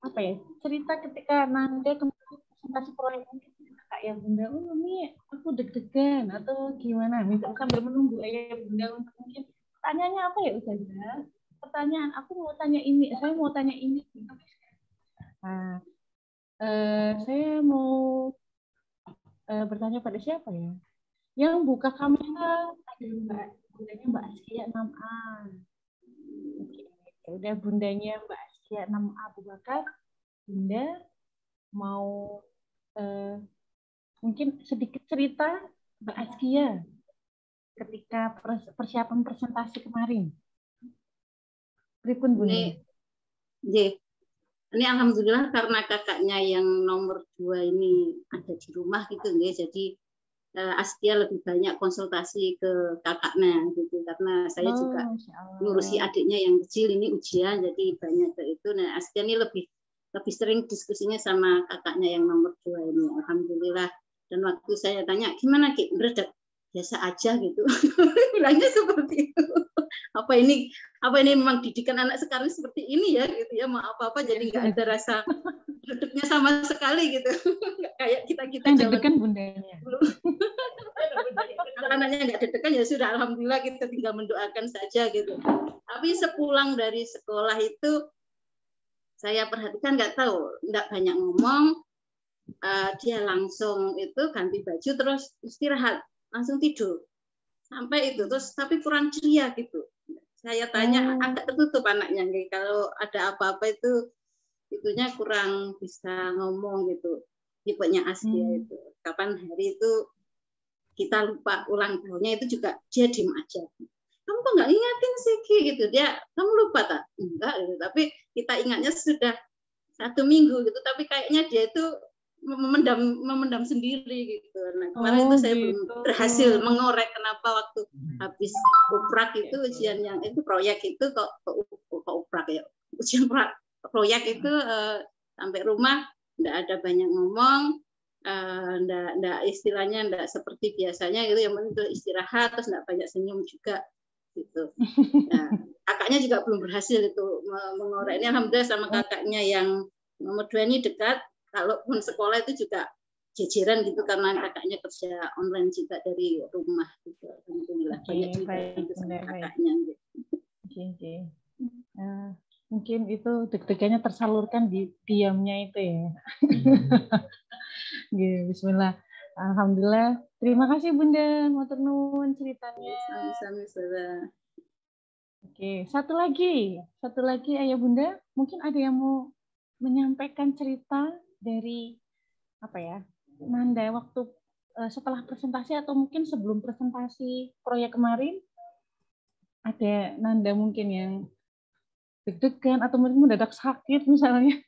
apa ya, cerita ketika nanti presentasi proyek Ayah Bunda, ini aku deg-degan atau gimana, minta sambil menunggu Ayah Bunda untuk mungkin pertanyaannya apa ya Ustazah? Pertanyaan, aku mau tanya ini, saya mau tanya ini. Nah, saya mau bertanya pada siapa ya? Yang buka kamera ada Mbak Askia 6A. Oke, udah bundanya Mbak Askia 6A Abu Bakar. Bunda mau mungkin sedikit cerita Mbak Askia ketika persiapan presentasi kemarin. Pripun Bunda? Ini alhamdulillah karena kakaknya yang nomor 2 ini ada di rumah gitu jadi Askia lebih banyak konsultasi ke kakaknya gitu karena saya juga ngurusi adiknya yang kecil ini ujian jadi banyak ke itu. Nah Askia ini lebih sering diskusinya sama kakaknya yang nomor 2 ini alhamdulillah. Dan waktu saya tanya gimana Ki, bener biasa aja gitu. Bilangnya seperti itu. Apa ini memang didikan anak sekarang seperti ini ya gitu ya, mau apa-apa jadi nggak ada rasa deg-degannya sama sekali gitu. Nggak kayak kita deg-degan bundanya. Kalau anaknya nggak deg-degan ya sudah alhamdulillah kita tinggal mendoakan saja gitu. Tapi sepulang dari sekolah itu saya perhatikan nggak banyak ngomong, dia langsung itu ganti baju terus istirahat langsung tidur sampai itu terus tapi kurang ceria gitu. Saya tanya agak tertutup anaknya kalau ada apa-apa itunya kurang bisa ngomong gitu. Tipenya Askia itu kapan hari itu kita lupa ulang tahunnya itu juga dia diem aja. Kamu kok nggak ingatin sih Ki gitu, dia kamu lupa tak? Enggak gitu. Tapi kita ingatnya sudah 1 minggu gitu tapi kayaknya dia itu memendam sendiri gitu. Nah, kemarin itu saya belum berhasil mengorek kenapa waktu habis uprak itu ujian yang itu proyek itu kok uprak ya. Ujian proyek itu sampai rumah enggak ada banyak ngomong, enggak istilahnya enggak seperti biasanya gitu yang penting istirahat terus enggak banyak senyum juga gitu. Nah, kakaknya juga belum berhasil itu mengorek. Ini alhamdulillah sama kakaknya yang nomor 2 ini dekat. Kalaupun sekolah itu juga jejeran gitu karena kakaknya kerja online juga dari rumah gitu. Alhamdulillah banyak juga sama kakaknya. Oke. Mungkin itu deg-degannya tersalurkan di diamnya itu ya. Bismillah. Alhamdulillah. Terima kasih Bunda, matur nuwun ceritanya. Sami-sami saudara. Oke, satu lagi Ayah Bunda, mungkin ada yang mau menyampaikan cerita dari apa ya, Nanda waktu setelah presentasi atau mungkin sebelum presentasi proyek kemarin, ada Nanda mungkin yang deg-degan atau mungkin mendadak sakit misalnya.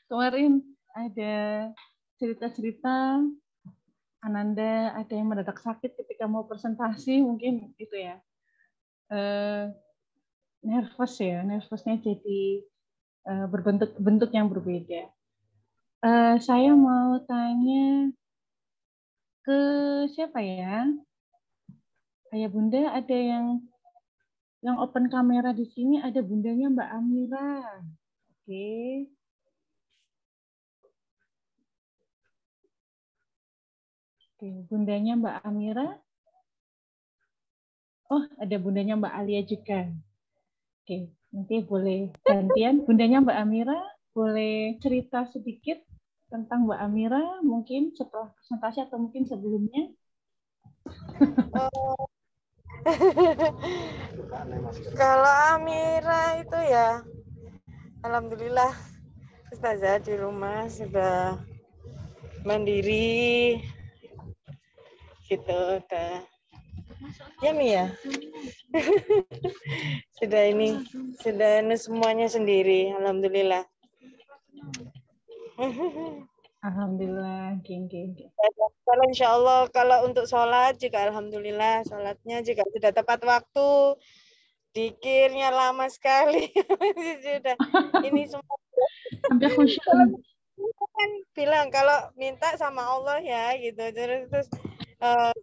Kemarin ada cerita-cerita Ananda ada yang mendadak sakit ketika mau presentasi, mungkin itu ya. Nervousnya jadi berbentuk yang berbeda. Saya mau tanya ke siapa ya? Ayah Bunda, ada yang open kamera di sini, ada bundanya Mbak Amira. Oke. Oke, bundanya Mbak Amira. Oh, ada bundanya Mbak Alia juga. Oke, nanti boleh gantian. Bundanya Mbak Amira, boleh cerita sedikit tentang Mbak Amira, mungkin setelah presentasi atau mungkin sebelumnya. Kalau Amira itu ya, alhamdulillah Ustazah di rumah sudah mandiri gitu, udah ya Mi ya. sudah semuanya sendiri, alhamdulillah. Alhamdulillah, Kalau insya Allah, kalau untuk sholat juga alhamdulillah, sholatnya juga sudah tepat waktu, dikirnya lama sekali. Sudah ini semua hampir khusyuk. Kan bilang kalau minta sama Allah ya gitu, terus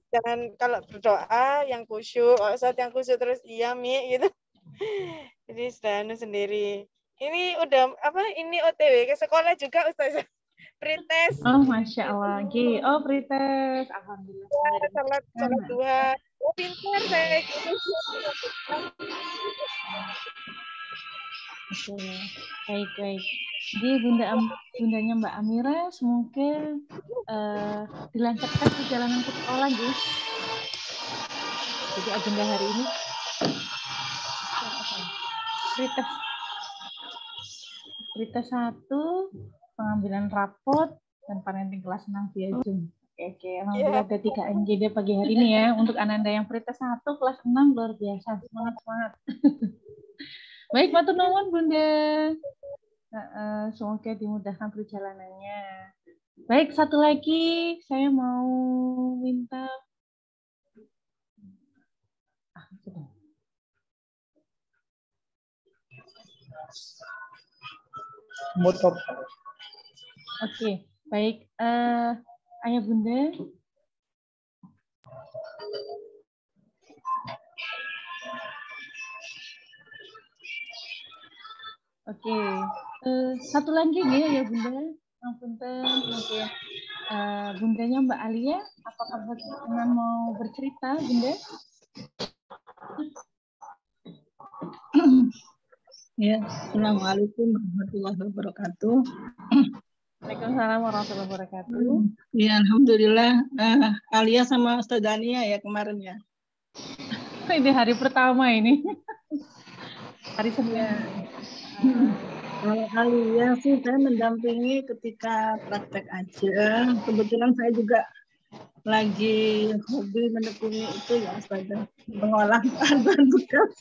jangan kalau berdoa yang khusyuk, saat yang khusyuk terus iya Mi gitu. Jadi sudah sendiri. Ini udah ini OTW ke sekolah juga Ustazah. Pretest. Oh, Masya Allah. Oh, pretest. Alhamdulillah. Salat duha. Oh, pintar saya gitu. Oke, baik. Jadi bundanya Mbak Amira semoga dilancarkan perjalanan ke sekolah, guys. Jadi agenda hari ini pretest 1, pengambilan rapot, dan parenting kelas 6 via Zoom. Oke. Alhamdulillah ada 3 agenda pagi hari ini ya. Untuk Ananda yang pretest 1, kelas 6, luar biasa. Semangat. Baik, matur nuwun Bunda. Semoga dimudahkan perjalanannya. Baik, satu lagi saya mau minta Oke, baik. Ayah Bunda. Oke, satu lagi ya Bunda. Punten, mungkin bundanya Mbak Alia, apakah berkenan mau bercerita, Bunda? Ya, Assalamualaikum warahmatullahi wabarakatuh. Waalaikumsalam warahmatullahi wabarakatuh. Ya, alhamdulillah. Alia sama Ustaz Dania ya kemarin ya. Ini hari pertama ini. Hari Senin. Ya. Kalau Alia sih saya mendampingi ketika praktek aja. Kebetulan saya juga lagi hobi menekuni itu ya, Ustazah. Mengolah bahan bekas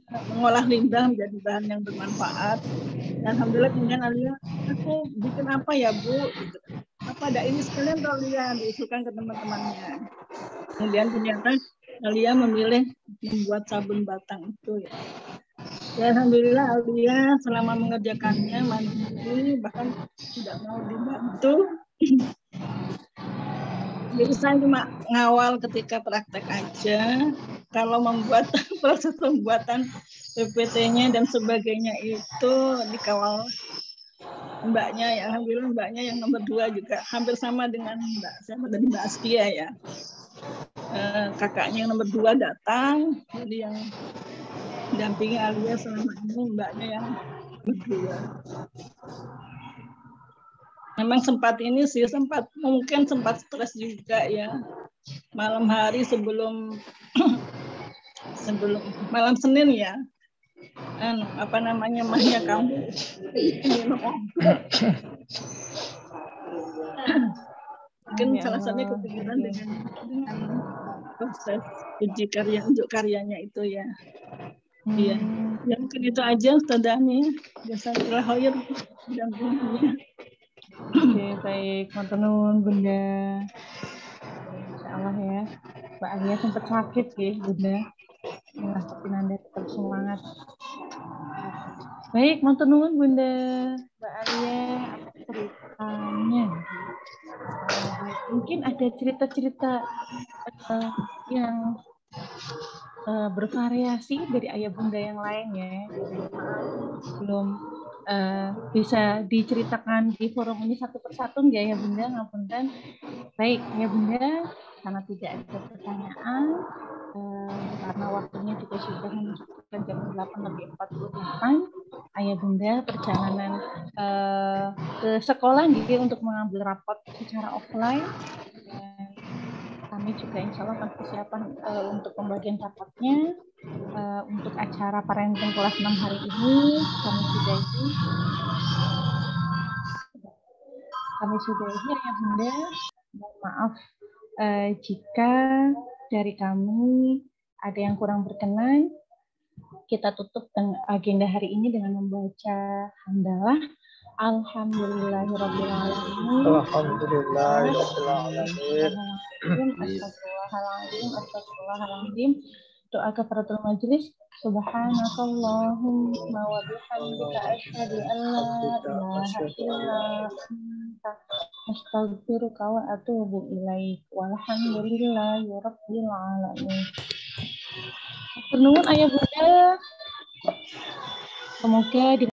mengolah limbah menjadi bahan yang bermanfaat. Alhamdulillah kemudian Alia, aku bikin apa ya Bu? Gitu. Apa ada ini sekalian kalau Alia diusulkan ke teman-temannya. Kemudian ternyata Alia memilih membuat sabun batang itu ya. Ya alhamdulillah Alia selama mengerjakannya mandiri, bahkan tidak mau dibantu. Jadi saya cuma ngawal ketika praktek aja. Kalau membuat proses pembuatan PPT-nya dan sebagainya itu dikawal mbaknya ya. Alhamdulillah mbaknya yang nomor 2 juga hampir sama dengan Mbak Askia ya. Kakaknya yang nomor 2 datang, jadi yang dampingi Alia selama ini mbaknya yang nomor 2. memang sempat ini sih, mungkin sempat stres juga ya. Malam hari sebelum malam Senin ya. Apa namanya, mahnya kamu minum obat. Mungkin salah satunya kepikiran dengan proses uji karya, unjuk karyanya itu ya. Iya. Ya mungkin itu aja Ustazah Dani. Jazakallahu khair dampingannya. Oke, baik. Matur nuwun Bunda. Insya Allah ya. Mbak Alia sempat sakit ya Bunda. Ya, tapi Nanda tetap semangat. Baik, matur nuwun Bunda. Mbak Alia, apa ceritanya? Mungkin ada cerita-cerita yang bervariasi dari ayah bunda yang lain ya. Belum bisa diceritakan di forum ini satu persatu nggak ya Bunda? Ngapunten. Baik ya Bunda, karena tidak ada pertanyaan, karena waktunya juga sudah menunjukkan jam 8:48, ayah Bunda perjalanan ke sekolah gitu untuk mengambil rapot secara offline. Kami juga insya Allah akan persiapan untuk pembagian rapotnya untuk acara parenting kelas 6 hari ini. Kami sudahi ya Bunda. Mohon maaf jika dari kami ada yang kurang berkenan. Kita tutup agenda hari ini dengan membaca hamdalah. Alhamdulillahirabbil alamin. Astagfirullahaladzim. Doa kafaratul majelis. Subhanakallahumma wa bihamdika asyhadu an la ilaha illa anta astaghfiruka wa atubu ilaik. Walhamdulillahirabbil alamin. Penuhun ayah bunda. Semoga